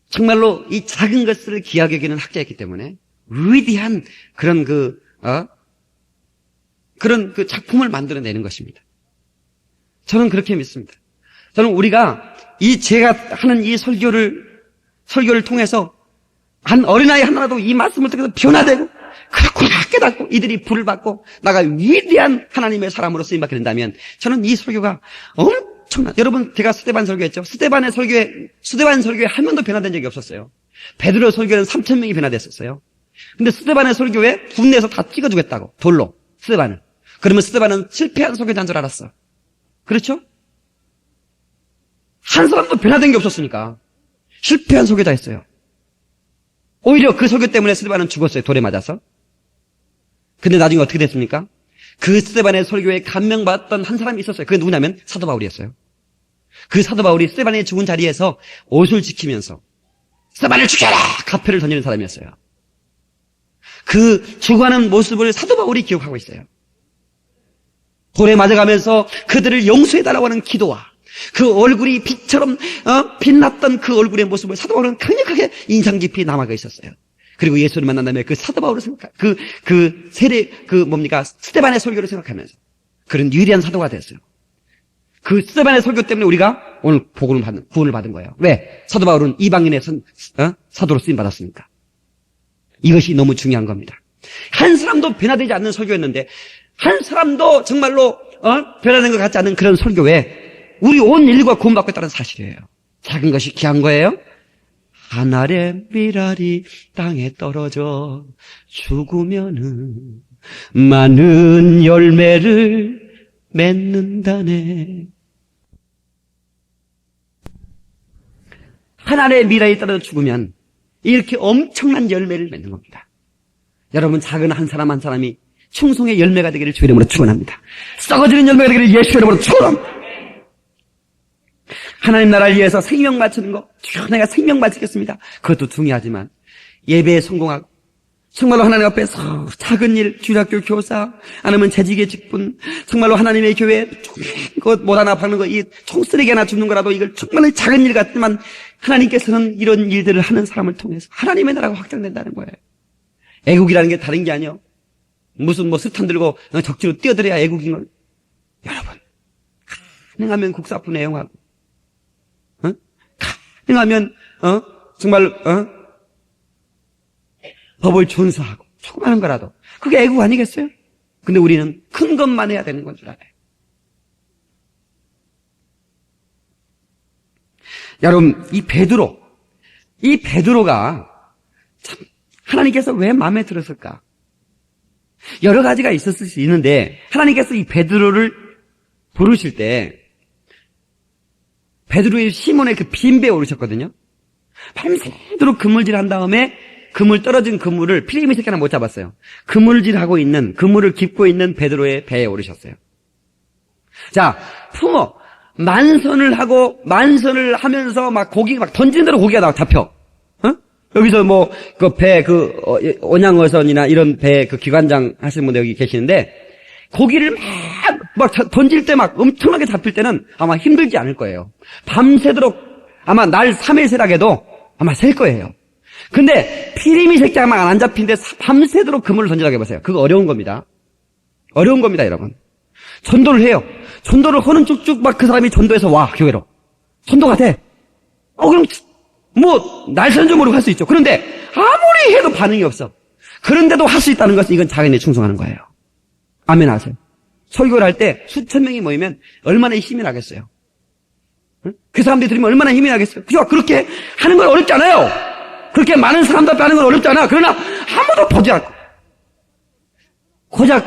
정말로 이 작은 것을 귀하게 여기는 학자였기 때문에 위대한 그런 그런 작품을 만들어내는 것입니다. 저는 그렇게 믿습니다. 저는 우리가 제가 하는 이 설교를 통해서 한 어린아이 하나라도 이 말씀을 통해서 변화되고 그렇구나 깨닫고 이들이 불을 받고 나가 위대한 하나님의 사람으로 쓰임받게 된다면 저는 이 설교가 엄청난, 여러분 제가 스데반 설교했죠. 스데반 설교에 한 명도 변화된 적이 없었어요. 베드로 설교는 3,000명이 변화됐었어요. 근데 스데반의 설교에 군대에서 다 찍어주겠다고 돌로 스데반을. 그러면 스데반은 실패한 설교자인 줄 알았어. 그렇죠? 한 사람도 변화된 게 없었으니까 실패한 설교자였어요. 오히려 그 설교 때문에 스데반은 죽었어요. 돌에 맞아서. 근데 나중에 어떻게 됐습니까? 그 스데반의 설교에 감명받았던 한 사람이 있었어요. 그게 누구냐면 사도 바울이었어요. 그 사도 바울이 스데반의 죽은 자리에서 옷을 지키면서 스데반을 죽여라! 가패를 던지는 사람이었어요. 그 죽어가는 모습을 사도 바울이 기억하고 있어요. 돌에 맞아가면서 그들을 용서해달라고 하는 기도와 그 얼굴이 빛처럼 빛났던 그 얼굴의 모습을 사도 바울은 강력하게 인상 깊이 남아가 있었어요. 그리고 예수를 만난 다음에 그 사도 바울을 스데반의 설교를 생각하면서 그런 유리한 사도가 됐어요. 그 스데반의 설교 때문에 우리가 오늘 구원을 받은 거예요. 왜? 사도 바울은 이방인의 사도로 쓰임 받았으니까. 이것이 너무 중요한 겁니다. 한 사람도 변화되지 않는 설교였는데 한 사람도 정말로 변화된 것 같지 않은 그런 설교에 우리 온 인류가 구원받고 있다는 사실이에요. 작은 것이 귀한 거예요. 한 알의 밀알이 땅에 떨어져 죽으면은 많은 열매를 맺는다네. 하나님의 미래에 따라 죽으면 이렇게 엄청난 열매를 맺는 겁니다. 여러분, 작은 한 사람 한 사람이 충성의 열매가 되기를 주의 이름으로 축원합니다. 썩어지는 열매가 되기를 예수의 이름으로 축원합니다. 하나님 나라를 위해서 생명 바치는 거, 내가 생명 바치겠습니다. 그것도 중요하지만 예배에 성공하고 정말로 하나님 앞에서 작은 일, 주일학교 교사, 아니면 재직의 직분, 정말로 하나님의 교회 그것 못 하나 박는 거, 이 총쓰레기 하나 줍는 거라도 이걸 정말로 작은 일 같지만 하나님께서는 이런 일들을 하는 사람을 통해서 하나님의 나라가 확장된다는 거예요. 애국이라는 게 다른 게 아니에요. 무슨 스탄 들고 적지로 뛰어들어야 애국인 걸. 여러분, 가능하면 국사품 애용하고, 가능하면 정말 법을 준수하고 조그마한 거라도 그게 애국 아니겠어요? 근데 우리는 큰 것만 해야 되는 건 줄 알아요. 여러분, 이 베드로가 참 하나님께서 왜 마음에 들었을까? 여러 가지가 있었을 수 있는데 하나님께서 이 베드로를 부르실 때 베드로의 시몬의 그 빈배에 오르셨거든요. 밤새도록 그물질한 다음에 떨어진 그물을 피레미 새끼 하나 못 잡았어요. 그물질하고 있는, 그물을 깁고 있는 베드로의 배에 오르셨어요. 자, 풍어 만선을 하면서 막 고기 막 던지는 대로 고기가 잡혀. 여기서 그 배, 온양어선이나 이런 배 그 기관장 하시는 분들 여기 계시는데, 고기를 막 던질 때 막 엄청나게 잡힐 때는 아마 힘들지 않을 거예요. 밤새도록 아마 날 3일 새락에도 아마 셀 거예요. 근데 피리미 새끼만 안 잡힌데 밤새도록 그물을 던지라고 해보세요. 그거 어려운 겁니다. 어려운 겁니다, 여러분. 전도를 해요. 전도를 하는 쭉쭉 막 그 사람이 전도해서 와, 교회로. 전도가 돼. 그럼 날선 좀 모르고 할 수 있죠. 그런데 아무리 해도 반응이 없어. 그런데도 할 수 있다는 것은 이건 자기네 충성하는 거예요. 아멘 하세요. 설교를 할 때 수천 명이 모이면 얼마나 힘이 나겠어요. 그 사람들이 들으면 얼마나 힘이 나겠어요. 그렇게 하는 건 어렵지 않아요. 그렇게 많은 사람들 앞에 하는 건 어렵지 않아. 그러나 아무도 보지 않고 고작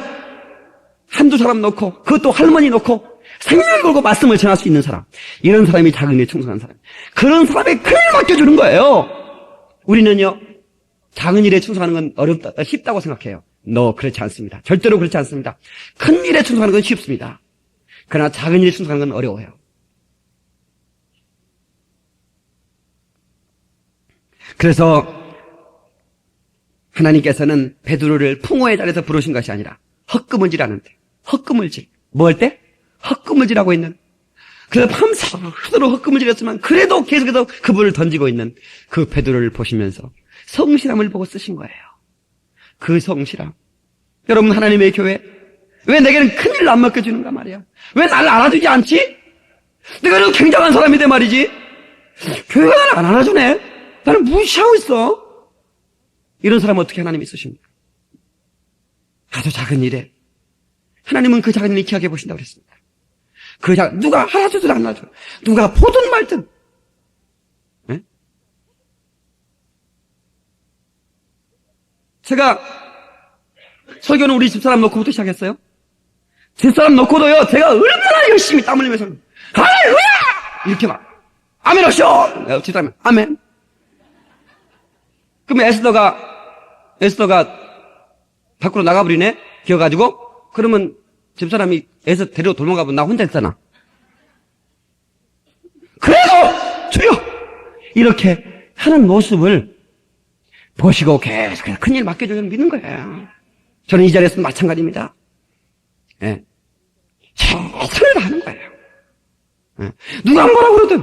한두 사람 놓고, 그것도 할머니 놓고 생명을 걸고 말씀을 전할 수 있는 사람, 이런 사람이 작은 일에 충성한 사람, 그런 사람의 큰일 맡겨주는 거예요. 우리는요, 작은 일에 충성하는 건 어렵다, 쉽다고 생각해요. 그렇지 않습니다. 절대로 그렇지 않습니다. 큰 일에 충성하는 건 쉽습니다. 그러나 작은 일에 충성하는 건 어려워요. 그래서 하나님께서는 베드로를 풍어의 자리에서 부르신 것이 아니라 헛금을질하는데, 헛금을질, 뭐 할 때? 헛금을질하고 있는, 그래서 밤새도록 헛금을질했지만 그래도 계속해서 그분을 던지고 있는 그 베드로를 보시면서 성실함을 보고 쓰신 거예요. 그 성실함. 여러분, 하나님의 교회, 왜 내게는 큰일을 안 맡겨주는가 말이야. 왜 나를 알아주지 않지? 내가 이런 굉장한 사람인데 말이지. 교회가 나를 안 알아주네. 나는 무시하고 있어. 이런 사람 어떻게 하나님이 쓰십니까? 아주 작은 일에 하나님은 그 작은 일을 기억해 보신다고 그랬습니다. 누가 알아주든 안 알아주든, 누가 보든 말든. 네? 제가 설교는 우리 집사람 놓고부터 시작했어요. 집사람 놓고도요, 제가 얼마나 열심히 땀 흘리면서 할렐루야! 이렇게 막 아멘 하시오! 집사람이 아멘. 그러면 에스더가 밖으로 나가버리네? 기어가지고? 그러면 집사람이 에서 데리고 도망가면 나 혼자 있잖아. 그래도 주여! 이렇게 하는 모습을 보시고 계속 큰일 맡겨주면 믿는 거예요. 저는 이 자리에서 마찬가지입니다. 예. 최선을 다하는 거예요. 예. 누가 뭐라 그러든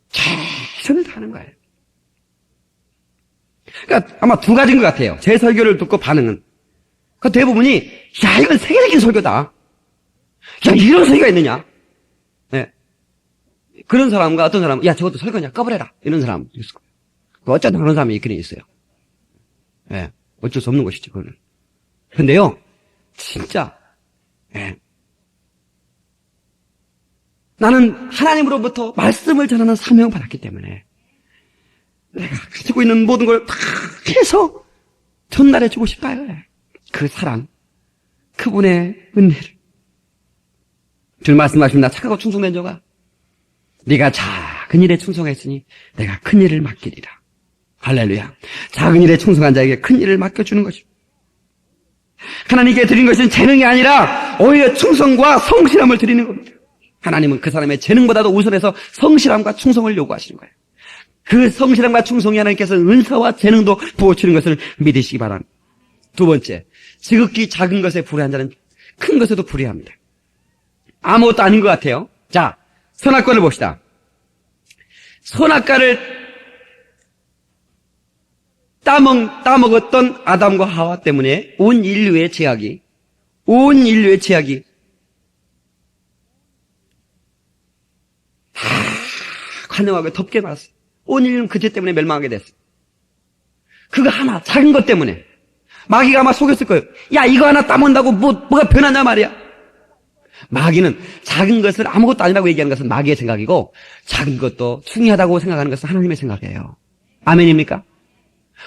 최선을 다하는 거예요. 그러니까 아마 두 가지인 것 같아요. 제 설교를 듣고 반응은. 그 대부분이, 야, 이건 세계적인 설교다. 야, 이런 설교가 있느냐. 네. 그런 사람과 어떤 사람은, 야, 저것도 설교냐, 꺼버려라. 이런 사람 있을 거예요. 어쩌다 그런 사람이 있긴 있어요. 네. 어쩔 수 없는 것이죠, 그거는. 근데요, 진짜, 네. 나는 하나님으로부터 말씀을 전하는 사명을 받았기 때문에, 내가 가지고 있는 모든 걸 다 해서 전달해주고 싶어요. 그 사랑, 그분의 은혜를. 주님 말씀하십니다. 착하고 충성된 자가 네가 작은 일에 충성했으니 내가 큰 일을 맡기리라. 할렐루야. 작은 일에 충성한 자에게 큰 일을 맡겨주는 것입니다. 하나님께 드린 것은 재능이 아니라 오히려 충성과 성실함을 드리는 겁니다. 하나님은 그 사람의 재능보다도 우선해서 성실함과 충성을 요구하시는 거예요. 그 성실함과 충성이 하나님께서 은사와 재능도 부어주는 것을 믿으시기 바랍니다. 두 번째, 지극히 작은 것에 불의한 자는 큰 것에도 불의합니다. 아무것도 아닌 것 같아요. 자, 선악과를 봅시다. 선악과를 따먹었던 아담과 하와 때문에 온 인류의 제약이 관영하게 덮게 말았어요. 온 인류는 그 죄 때문에 멸망하게 됐어요. 그거 하나, 작은 것 때문에. 마귀가 아마 속였을 거예요. 야, 이거 하나 따먹는다고 뭐가 변하냐 말이야. 마귀는 작은 것을 아무것도 아니라고 얘기하는 것은 마귀의 생각이고, 작은 것도 중요하다고 생각하는 것은 하나님의 생각이에요. 아멘입니까?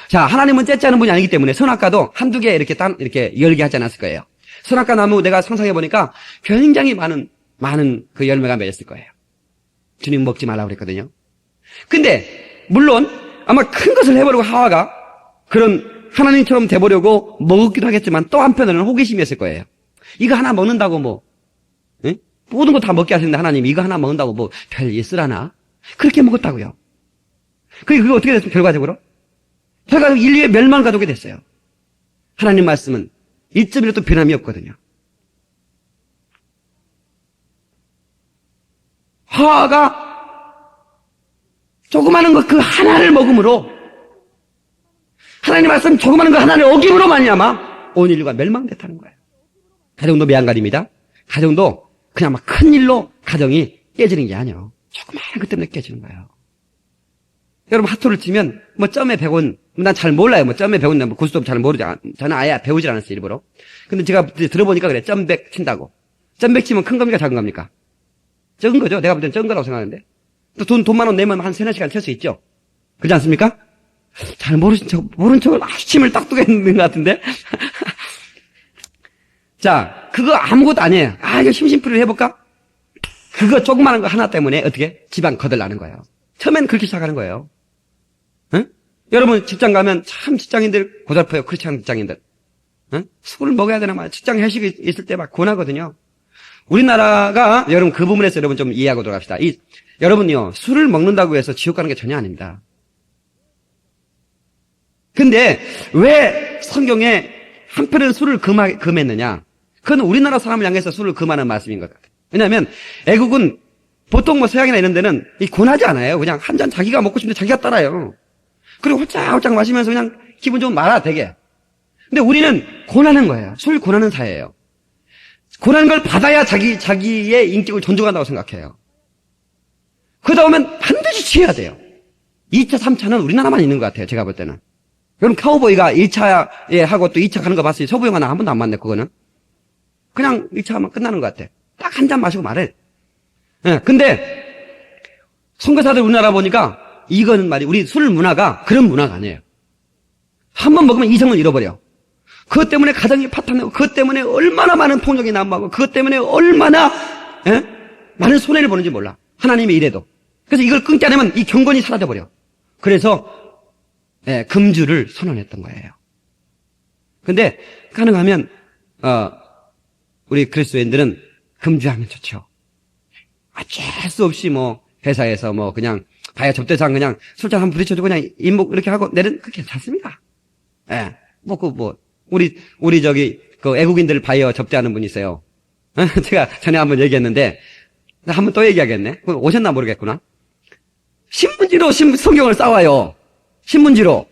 자, 하나님은 째지 않은 분이 아니기 때문에 선악과도 한두 개 이렇게 열게 하지 않았을 거예요. 선악과 나무 내가 상상해 보니까 굉장히 많은 그 열매가 맺었을 거예요. 주님 먹지 말라고 그랬거든요. 근데 물론 아마 큰 것을 해보려고 하와가 그런 하나님처럼 돼보려고 먹기도 하겠지만 또 한편으로는 호기심이 있을 거예요. 이거 하나 먹는다고 모든 거 다 먹게 하시는데 하나님 이거 하나 먹는다고 별 있으라나? 그렇게 먹었다고요. 그게 어떻게 됐어요? 결과적으로 인류의 멸망을 가져오게 됐어요. 하나님 말씀은 1점이라도 변함이 없거든요. 하와가 조그마한 것 그 하나를 먹음으로 하나님 말씀 조그마한 거 하나를 어김으로 말미암아 온 인류가 멸망됐다는 거예요. 가정도 매한가지입니다. 가정도 그냥 막 큰 일로 가정이 깨지는 게 아니에요. 조그마한 것 때문에 깨지는 거예요. 여러분 핫토를 치면 점에 100원 난 잘 몰라요. 점에 100원 고스톱 잘 모르지. 저는 아예 배우질 않았어요 일부러. 근데 제가 들어보니까 그래. 점백 친다고. 점백 치면 큰 겁니까 작은 겁니까? 적은 거죠. 내가 볼 때는 적은 거라고 생각하는데. 또 돈 10,000원 내면 한 3-4시간 칠 수 있죠. 그렇지 않습니까? 잘 모른 척을 침을 딱 뜨고 있는 것 같은데. 자, 그거 아무것도 아니에요. 이거 심심풀이를 해볼까? 그거 조그마한 거 하나 때문에 어떻게? 집안 거덜나는 거예요. 처음엔 그렇게 시작하는 거예요. 응? 여러분 직장 가면 참 직장인들 고달퍼요. 크리스찬 직장인들. 응? 술을 먹어야 되나 말 직장 회식이 있을 때 막 고나거든요. 우리나라가 여러분 그 부분에서 여러분 좀 이해하고 돌아갑시다. 여러분요 술을 먹는다고 해서 지옥 가는 게 전혀 아닙니다. 근데 왜 성경에 한편은 술을 금했느냐? 그건 우리나라 사람을 향해서 술을 금하는 말씀인 것 같아요. 왜냐하면 애국은 보통 서양이나 이런 데는 권하지 않아요. 그냥 한 잔 자기가 먹고 싶은데 자기가 따라요. 그리고 홀짝홀짝 마시면서 그냥 기분 좀 말아 되게. 근데 우리는 권하는 거예요. 술 권하는 사회예요. 권하는 걸 받아야 자기의 인격을 존중한다고 생각해요. 그러다 보면 반드시 취해야 돼요. 2차, 3차는 우리나라만 있는 것 같아요. 제가 볼 때는. 여러분 카우보이가 1차에 하고 또 2차 가는 거 봤어요. 서부 영화는 한 번도 안 봤네 그거는. 그냥 1차 하면 끝나는 것 같아. 딱 한 잔 마시고 말해. 예, 근데 선교사들 우리나라 보니까 이거는 말이 우리 술 문화가 그런 문화가 아니에요. 한 번 먹으면 이성을 잃어버려. 그것 때문에 가정이 파탄나고 그것 때문에 얼마나 많은 폭력이 난무하고 그것 때문에 얼마나 많은 손해를 보는지 몰라. 하나님의 일에도. 그래서 이걸 끊지 않으면 이 경건이 사라져버려. 그래서 금주를 선언했던 거예요. 근데 가능하면 우리 그리스도인들은 금주하면 좋죠. 어쩔 수 없이 회사에서 그냥 바야 접대상 그냥 술잔 한번 부딪혀주고 그냥 인목 이렇게 하고 내는 그게 괜찮습니다. 예. 우리 그 애국인들 바이어 접대하는 분이 있어요. 제가 전에 한번 얘기했는데, 한번 또 얘기하겠네. 오셨나 모르겠구나. 신문지로 성경을 싸와요. 신문지로.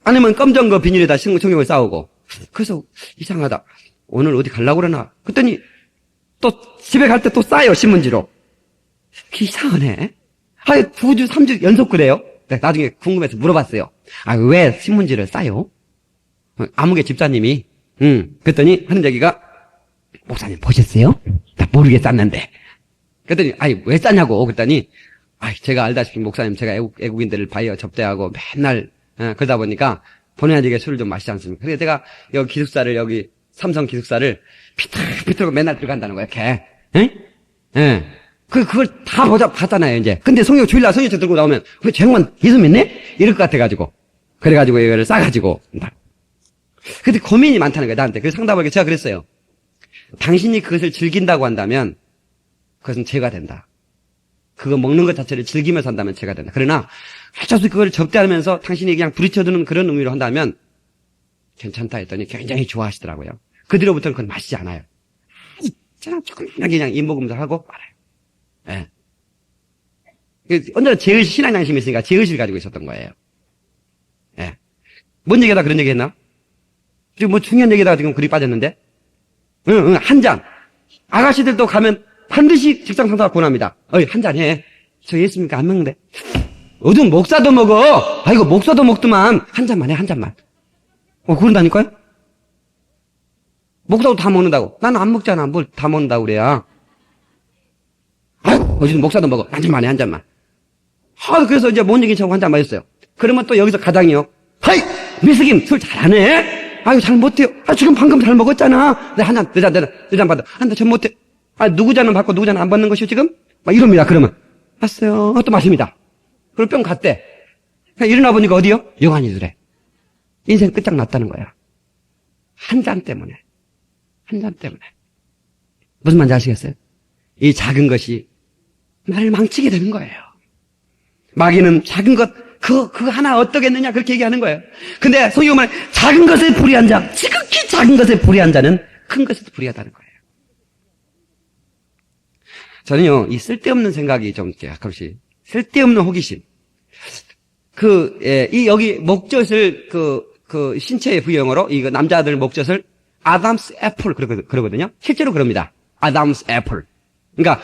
아니면 검정 그 비닐에다 성경을 싸우고. 그래서 이상하다. 오늘 어디 가려고 그러나. 그랬더니 또 집에 갈 때 또 싸요, 신문지로. 이상하네. 2주, 3주 연속 그래요. 나중에 궁금해서 물어봤어요. 왜 신문지를 싸요? 아무개 집사님이, 그랬더니 하는 얘기가, 목사님 보셨어요? 나 모르게 쌌는데. 그랬더니, 왜 쌌냐고. 그랬더니, 제가 알다시피 목사님 제가 애국인들을 바이어 접대하고 맨날, 그러다 보니까 본의 아니게 술을 좀 마시지 않습니까? 그래서 제가 여기 삼성 기숙사를 피틀피틀하고 맨날 들어간다는 거야, 이렇게. 응? 예. 그걸 다 봤잖아요, 이제. 근데 성경 주일날 성경책 들고 나오면, 왜 쟤만 예수 믿네? 이럴 것 같아가지고. 그래가지고 이거를 싸가지고. 근데 고민이 많다는 거예요, 나한테. 그래서 상담하게 제가 그랬어요. 당신이 그것을 즐긴다고 한다면, 그것은 죄가 된다. 그거 먹는 것 자체를 즐기면서 한다면 죄가 된다. 그러나, 어차피 그걸 접대하면서 당신이 그냥 부딪혀두는 그런 의미로 한다면, 괜찮다 했더니 굉장히 좋아하시더라고요. 그 뒤로부터는 그건 마시지 않아요. 조금만하게 그냥 입 먹으면서 하고 말아요. 예. 언제나 제의식, 신앙양심이 있으니까 제의식을 가지고 있었던 거예요. 예. 뭔 얘기하다 그런 얘기 했나? 지금 뭐 중요한 얘기다가 지금 그리 빠졌는데? 한 잔. 아가씨들도 가면 반드시 직장 상사가 권합니다. 한 잔 해. 저 예수님께 안 먹는데. 어둠 목사도 먹어. 아이고, 목사도 먹더만. 한 잔만 해, 한 잔만. 그런다니까요? 목사도 다 먹는다고. 나는 안 먹잖아. 뭘 다 먹는다고 그래야. 아이고, 어쨌든 목사도 먹어. 한 잔만 해, 한 잔만. 그래서 이제 뭔 얘기 저고 한 잔 마셨어요. 그러면 또 여기서 가장이요. 하이! 미스김, 술 잘하네? 아유, 잘 못해요. 지금 방금 잘 먹었잖아. 네, 한 잔, 네 잔 받아. 한 잔, 전 못해. 누구 잔은 받고 누구 잔은 안 받는 것이요, 지금? 막 이럽니다, 그러면. 봤어요. 또 마십니다. 그리고 뿅 갔대. 일어나 보니까 어디요? 영안이더래. 인생 끝장났다는 거야. 한 잔 때문에. 한 잔 때문에. 무슨 말인지 아시겠어요? 이 작은 것이 나를 망치게 되는 거예요. 마귀는 작은 것, 그거 하나 어떠겠느냐, 그렇게 얘기하는 거예요. 근데 성경은 말해, 작은 것에 불의한 자, 지극히 작은 것에 불의한 자는 큰 것에도 불의하다는 거예요. 저는요, 이 쓸데없는 생각이 좀 가끔씩, 쓸데없는 호기심. 여기 목젖을, 신체의 부영어로, 이거 남자들 목젖을 아담스 애플, 그러거든요. 실제로 그럽니다. 아담스 애플. 그러니까,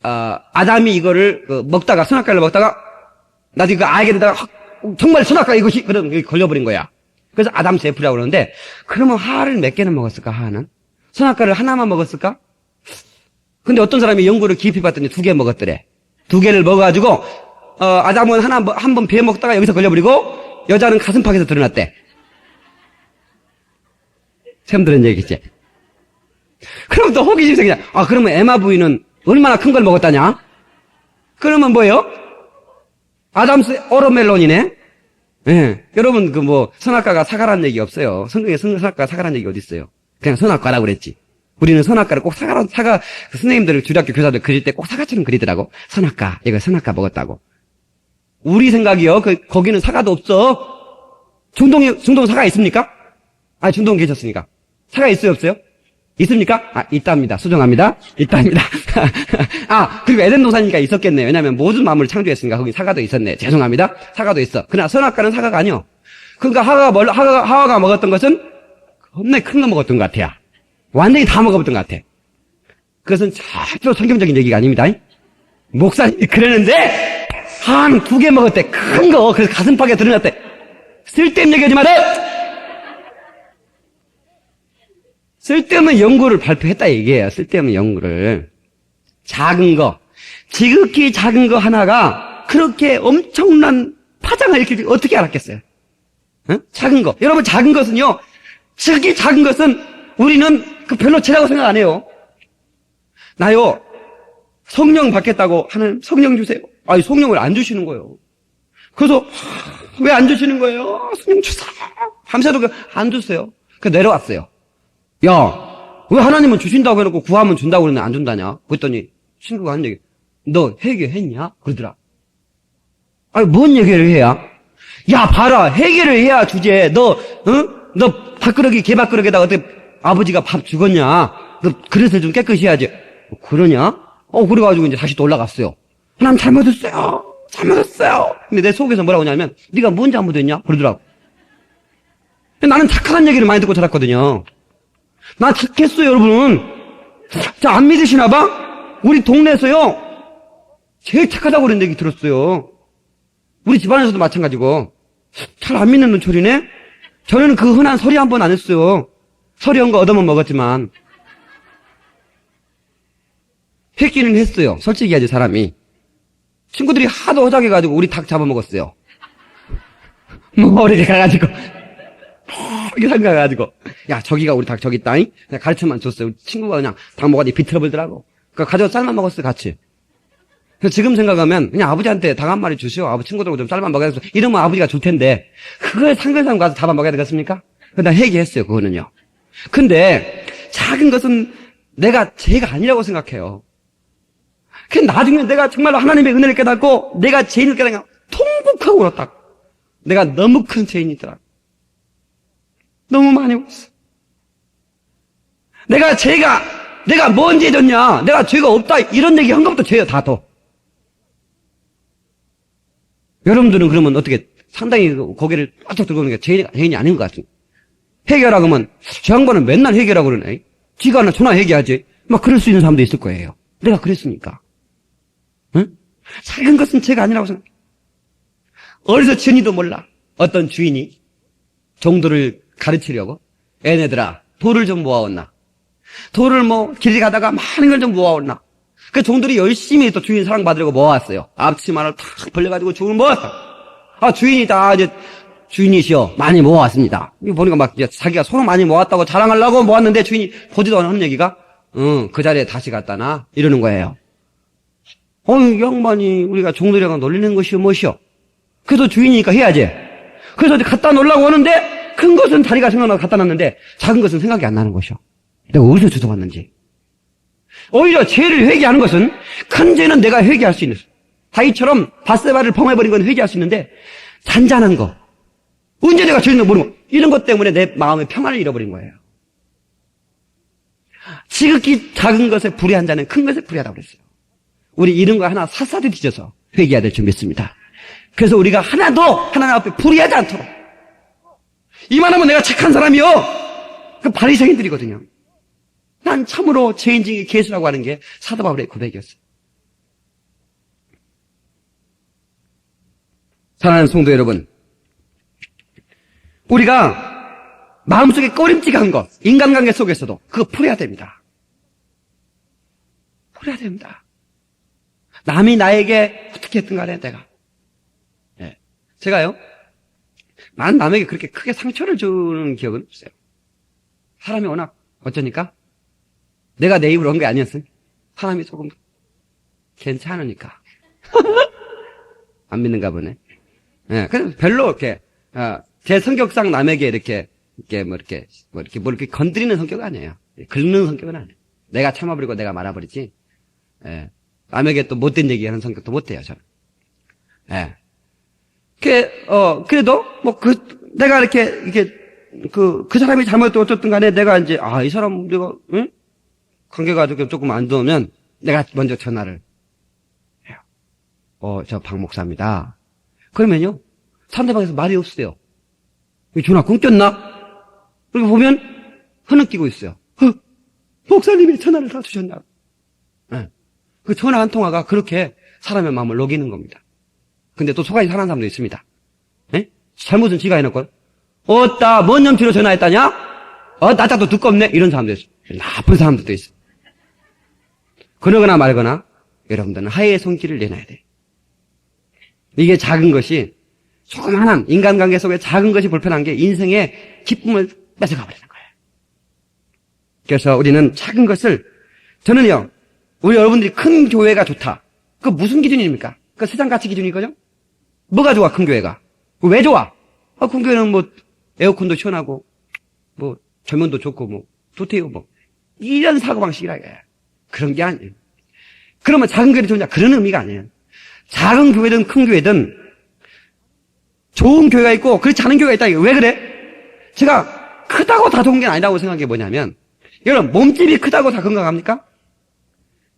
아담이 이거를 먹다가, 선악과를 먹다가, 나중에 그 알게 되다가, 정말 선악과 이것이, 걸려버린 거야. 그래서 아담스 애플이라고 그러는데, 그러면 하를 몇 개는 먹었을까, 하는? 선악과를 하나만 먹었을까? 근데 어떤 사람이 연구를 깊이 봤더니 2개 먹었더래. 2개를 먹어가지고, 아담은 한 번 배 먹다가 여기서 걸려버리고, 여자는 가슴팍에서 드러났대. 처음 들은 얘기지. 그럼 또 호기심 생기냐. 그러면 에마 부인은 얼마나 큰 걸 먹었다냐? 그러면 뭐예요? 아담스 오로멜론이네? 예. 여러분, 선악과가 사과라는 얘기 없어요. 성경에 선악과가 사과라는 얘기 어디 있어요? 그냥 선악과라고 그랬지. 우리는 선악과를 꼭 선생님들, 주일학교 교사들 그릴 때 꼭 사과처럼 그리더라고. 선악과, 이거 선악과 먹었다고. 우리 생각이요. 거기는 사과도 없어. 중동에 사과 있습니까? 중동 계셨으니까. 사과 있어요, 없어요? 있습니까? 있답니다. 수정합니다. 있답니다. 그리고 에덴 동산이니까 있었겠네요. 왜냐면 모든 만물을 창조했으니까 거기 사과도 있었네. 죄송합니다. 사과도 있어. 그러나 선악과는 사과가 아니요. 그러니까 하와가 먹었던 것은 겁나 큰 거 먹었던 것 같아요. 완전히 다 먹어봤던 것 같아. 그것은 절대로 성경적인 얘기가 아닙니다. 목사님이 그러는데 한 2개 먹었대. 큰 거. 그래서 가슴팍에 드러났대. 쓸데없는 얘기하지 마라. 쓸데없는 연구를 발표했다 얘기예요. 쓸데없는 연구를. 작은 거, 지극히 작은 거 하나가 그렇게 엄청난 파장을 일으키지 어떻게 알았겠어요? 작은 거. 여러분, 작은 것은요, 지극히 작은 것은 우리는 별로 죄라고 생각 안 해요. 나요, 성령 받겠다고 하는 성령 주세요. 성령을 안 주시는 거예요. 그래서 왜 안 주시는 거예요? 성령 주세요. 밤새도 안 주세요. 그래서 내려왔어요. 야, 왜 하나님은 주신다고 해놓고 구하면 준다고 그러는데 안 준다냐? 그랬더니 친구가 하는 얘기, 너 해결했냐? 그러더라. 뭔 얘기를 해야? 야, 봐라, 해결을 해야 주제. 너 밥그릇이 개밥그릇에다가 어떻게 아버지가 밥 주겠냐? 너 그릇을 좀 깨끗이 해야지. 그러냐? 그래가지고 이제 다시 또 올라갔어요. 하나님 잘못했어요. 잘못했어요. 근데 내 속에서 뭐라고 하냐면, 네가 뭔 잘못했냐? 그러더라고. 나는 착한 얘기를 많이 듣고 자랐거든요. 난 착했어요, 여러분. 안 믿으시나 봐? 우리 동네에서요, 제일 착하다고 그런 얘기 들었어요. 우리 집안에서도 마찬가지고. 잘 안 믿는 눈초리네? 저는 그 흔한 소리 한 번 안 했어요. 서리한 거 얻어만 먹었지만. 했기는 했어요. 솔직히 하지, 사람이. 친구들이 하도 허작해가지고 우리 닭 잡아먹었어요. 머리를 가가지고. 이렇게 생각해가지고. 야, 저기가 우리 닭 저기 있다잉? 그냥 가르쳐만 줬어요. 우리 친구가 그냥 닭 먹었더니 비틀어버리더라고. 가져가 쌀만 먹었어요, 같이. 그래서 지금 생각하면 그냥 아버지한테 닭 한 마리 주시오. 아버지 친구들하고 좀 쌀만 먹어야 돼. 이러면 아버지가 줄 텐데 그걸 상대사람 가서 잡아먹어야 되겠습니까? 그래서 난 회개했어요, 그거는요. 근데 작은 것은 내가 죄가 아니라고 생각해요. 그 나중에 내가 정말로 하나님의 은혜를 깨닫고 내가 죄인을 깨닫고 통곡하고 울었다. 내가 너무 큰 죄인이더라. 너무 많이 울었어. 내가 뭔 죄 졌냐? 내가 죄가 없다. 이런 얘기 한 것부터 죄예요, 다 더. 여러분들은 그러면 어떻게 상당히 고개를 꽉 들고 오는 게 죄인이 아닌 것 같은. 회개하라고 하면 저 양반은 맨날 회개라고 그러네. 지가 하나 저나 회개하지. 막 그럴 수 있는 사람도 있을 거예요. 내가 그랬으니까. 응? 작은 것은 죄가 아니라고 생각해. 어디서 지은이도 몰라. 어떤 주인이 종들을 가르치려고 얘네들아 돌을 좀 모아왔나. 돌을 길이 가다가 많은 걸 좀 모아왔나. 그 종들이 열심히 또 주인 사랑받으려고 모아왔어요. 앞치마를 탁 벌려가지고 종을 모았어. 주인이 다 이제 주인이시여 많이 모아왔습니다. 이거 보니까 막 이제 자기가 손을 많이 모았다고 자랑하려고 모았는데 주인이 보지도 않은 얘기가 그 자리에 다시 갔다 나 이러는 거예요. 이 양반이 우리가 종들이랑 놀리는 것이요 무엇이요? 그래서 주인이니까 해야지. 그래서 이제 갖다 놓으려고 하는데 큰 것은 자리가 생각나서 갖다 놨는데 작은 것은 생각이 안 나는 것이요. 내가 어디서 주워왔는지. 오히려 죄를 회개하는 것은 큰 죄는 내가 회개할 수 있는 다윗처럼 밧세바를 범해버린 건 회개할 수 있는데 잔잔한 거 언제 내가 죄인을 모르는 거 이런 것 때문에 내 마음의 평안을 잃어버린 거예요. 지극히 작은 것에 불의한 자는 큰 것에 불의하다고 그랬어요. 우리 이런 거 하나 샅샅이 뒤져서 회개해야 될 줄 믿습니다. 그래서 우리가 하나도 하나님 앞에 불의하지 않도록 이만하면 내가 착한 사람이요. 그 바리새인들이거든요. 난 참으로 죄인 중에 괴수라고 하는 게 사도 바울의 고백이었어요. 사랑하는 성도 여러분, 우리가 마음속에 꺼림칙한 것, 인간관계 속에서도 그거 풀어야 됩니다. 풀어야 됩니다. 남이 나에게 어떻게 했든 간에 내가. 네. 제가요, 난 남에게 그렇게 크게 상처를 주는 기억은 없어요. 사람이 워낙 어쩌니까? 내가 내 입으로 한 게 아니었어요. 사람이 조금 괜찮으니까. 안 믿는가 보네. 예, 그래서 별로 이렇게, 제 성격상 남에게 이렇게 건드리는 성격은 아니에요. 긁는 성격은 아니에요. 내가 참아버리고 내가 말아버리지. 예. 남에게 또 못된 얘기하는 성격도 못해요, 저는. 예. 그래도, 내가 그 사람이 잘못했든 어쨌든 간에 내가 이제, 이 사람, 우리가, 응? 관계가 조금 안 좋으면 내가 먼저 전화를 해요. 저 박 목사입니다. 그러면요, 상대방에서 말이 없어요. 전화 끊겼나? 그리고 보면, 흐느끼고 있어요. 목사님이 전화를 다 주셨나? 네. 그 전화 한 통화가 그렇게 사람의 마음을 녹이는 겁니다. 근데 또 속아서 사는 사람도 있습니다. 네? 잘못은 지가 해놓고, 뭔 염치로 전화했다냐? 나자도 두껍네? 이런 사람도 있어요. 나쁜 사람들도 있어요. 그러거나 말거나, 여러분들은 하의 손길을 내놔야 돼요. 이게 작은 것이, 조그만한 인간관계 속에 작은 것이 불편한 게 인생의 기쁨을 뺏어가버리는 거예요. 그래서 우리는 작은 것을, 저는요, 우리 여러분들이 큰 교회가 좋다. 그 무슨 기준입니까? 그 세상 가치 기준이거든요? 뭐가 좋아, 큰 교회가? 왜 좋아? 큰 교회는 에어컨도 시원하고, 조명도 좋고, 좋대요, 이런 사고방식이라 해요. 그런 게 아니에요. 그러면 작은 교회는 좋냐? 그런 의미가 아니에요. 작은 교회든 큰 교회든 좋은 교회가 있고 그렇지 않은 교회가 있다. 왜 그래? 제가 크다고 다 좋은 게 아니라고 생각한 게 뭐냐면, 여러분, 몸집이 크다고 다 건강합니까?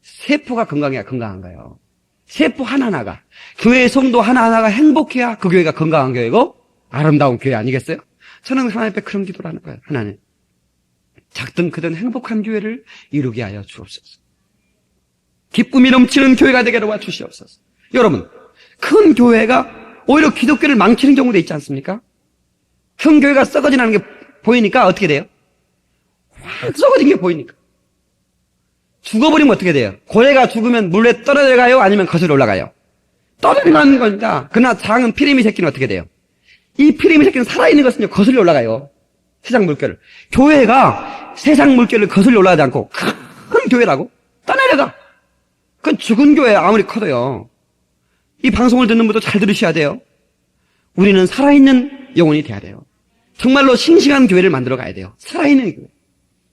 세포가 건강해야 건강한 거예요. 세포 하나하나가, 교회 성도 하나하나가 행복해야 그 교회가 건강한 교회고 아름다운 교회 아니겠어요? 저는 하나님 앞에 그런 기도를 하는 거예요. 하나님, 작든 크든 행복한 교회를 이루게 하여 주옵소서. 기쁨이 넘치는 교회가 되게 도와주시옵소서. 여러분, 큰 교회가 오히려 기독교를 망치는 경우도 있지 않습니까? 큰 교회가 썩어지는 게 보이니까 어떻게 돼요? 확 썩어진 게 보이니까. 죽어버리면 어떻게 돼요? 고래가 죽으면 물에 떨어져가요? 아니면 거슬러 올라가요? 떨어지는 겁니다. 그러나 작은 피레미 새끼는 어떻게 돼요? 이 피레미 새끼는 살아있는 것은요, 거슬러 올라가요. 세상 물결을. 교회가 세상 물결을 거슬러 올라가지 않고 큰 교회라고 떠내려가. 그 죽은 교회 아무리 커도요. 이 방송을 듣는 분도 잘 들으셔야 돼요. 우리는 살아있는 영혼이 돼야 돼요. 정말로 싱싱한 교회를 만들어 가야 돼요. 살아있는 교회.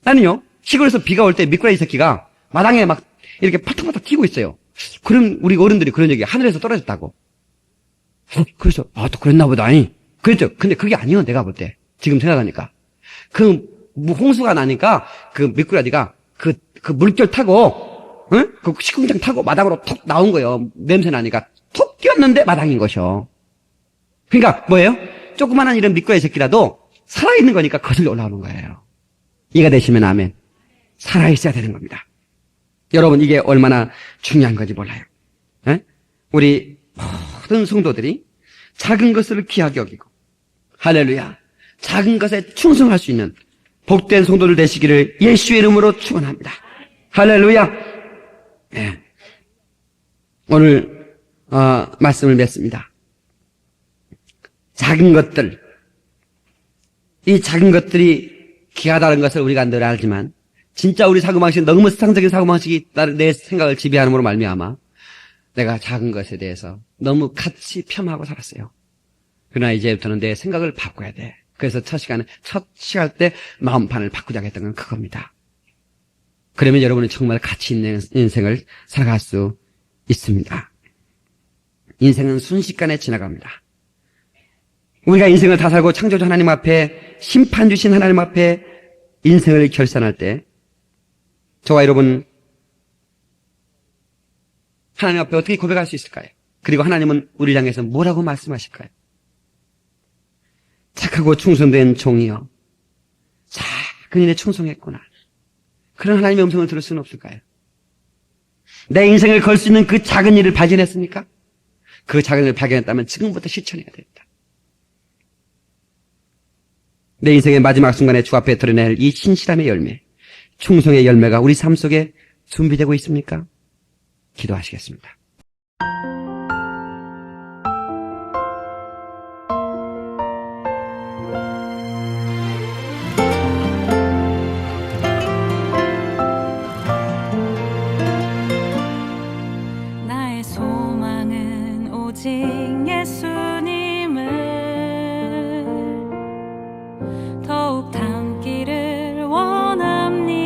나는요, 시골에서 비가 올 때 미꾸라지 새끼가 마당에 막 이렇게 팔딱팔딱 튀고 있어요. 그럼 우리 어른들이 그런 얘기, 하늘에서 떨어졌다고. 그래서, 또 그랬나 보다. 아니. 그랬죠. 근데 그게 아니에요, 내가 볼 때. 지금 생각하니까. 홍수가 나니까 그 미꾸라지가 그 물결 타고, 응? 그 식궁장 타고 마당으로 톡 나온 거예요. 냄새 나니까 톡 뛰었는데 마당인 것이요. 그러니까 뭐예요? 조그마한 이런 미꾸라지 새끼라도 살아있는 거니까 거슬러 올라오는 거예요. 이해가 되시면 아멘. 살아있어야 되는 겁니다. 여러분, 이게 얼마나 중요한 건지 몰라요. 에? 우리 모든 성도들이 작은 것을 귀하게 여기고, 할렐루야, 작은 것에 충성할 수 있는 복된 성도들 되시기를 예수의 이름으로 축원합니다. 할렐루야. 네. 오늘 말씀을 맺습니다. 작은 것들, 이 작은 것들이 귀하다는 것을 우리가 늘 알지만 진짜 우리 사고방식은 너무 세상적인 사고방식이 내 생각을 지배하는으로 말미암아 내가 작은 것에 대해서 너무 같이 폄하하고 살았어요. 그러나 이제부터는 내 생각을 바꿔야 돼. 그래서 첫 시간 때 마음판을 바꾸자고 했던 건 그겁니다. 그러면 여러분은 정말 가치 있는 인생을 살아갈 수 있습니다. 인생은 순식간에 지나갑니다. 우리가 인생을 다 살고 창조주 하나님 앞에, 심판 주신 하나님 앞에 인생을 결산할 때 저와 여러분 하나님 앞에 어떻게 고백할 수 있을까요? 그리고 하나님은 우리를 향해서 뭐라고 말씀하실까요? 착하고 충성된 종이여, 작은 일에 충성했구나. 그런 하나님의 음성을 들을 수는 없을까요? 내 인생을 걸 수 있는 그 작은 일을 발견했습니까? 그 작은 일을 발견했다면 지금부터 실천해야 됩니다. 내 인생의 마지막 순간에 주 앞에 드러낼 이 신실함의 열매, 충성의 열매가 우리 삶 속에 준비되고 있습니까? 기도하시겠습니다. 나의 소망은 오직 예수님을 더욱 닮기를 원합니다.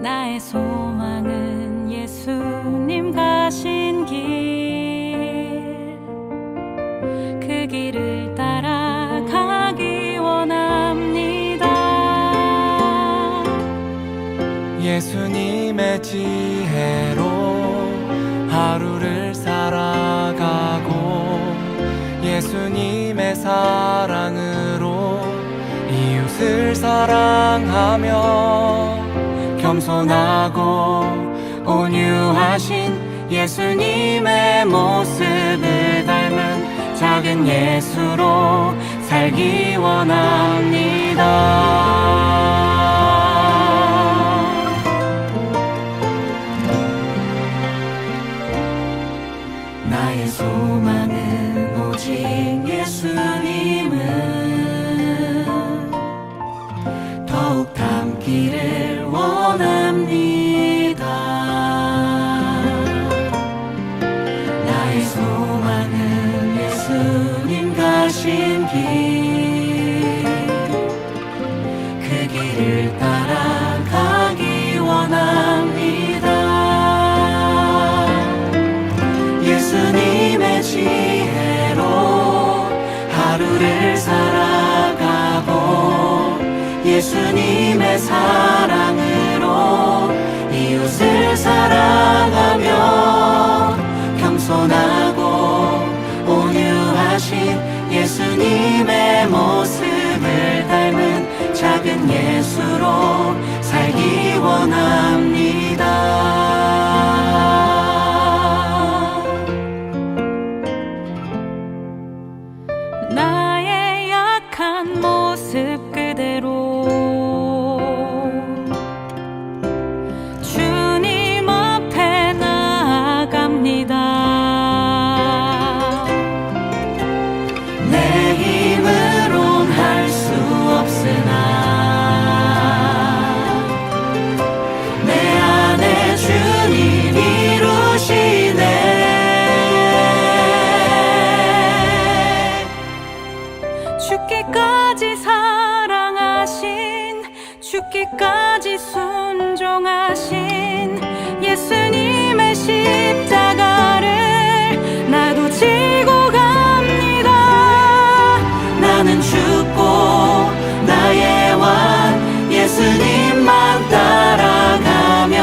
나의 소망은 예수님 가신 길, 그 길을 따라가기 원합니다. 예수님의 지혜로 하루를 살아가고 예수님의 사랑으로 이웃을 사랑하며 겸손하고 온유하신 예수님의 모습을 닮은 작은 예수로 살기 원합니다. 나의 소망은 오직 예수님을 더욱 닮기를 원합니다. 나의 소망은 예수님 가신 길, 그 길을 따라가기 원합니다. 예수님의 지혜로 하루를 살아가고 예수님의 사랑으로 이웃을 사랑하며 겸손하고 온유하신 예수님의 모습을 닮은 작은 예수로 살기 원합니다. 나의 약한 모습 그대로 주님 앞에 나아가 죽기까지 순종하신 예수님의 십자가를 나도 지고 갑니다. 나는 죽고 나의 왕 예수님만 따라가며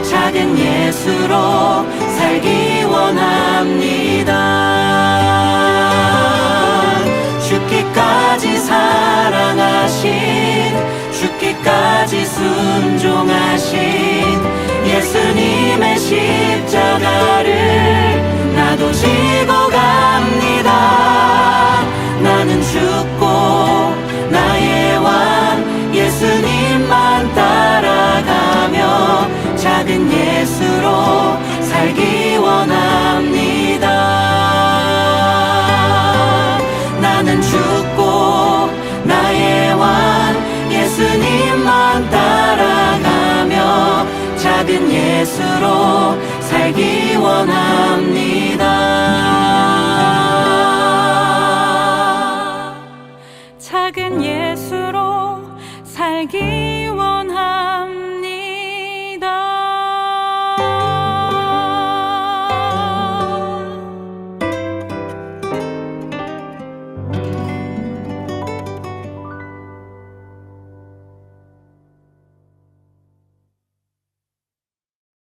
작은 예수로 살기 원합니다. 죽기까지 사랑하신 죽기까지 순종하신 예수님의 십자가를 나도 지고 갑니다. 나는 죽고 나의 왕 예수님만 따라가며 작은 예수로 살기 원합니다. 나는 죽고 나의 왕 예수님만 따라가며 작은 예수로 살기 원합니다. 작은 예수로 살기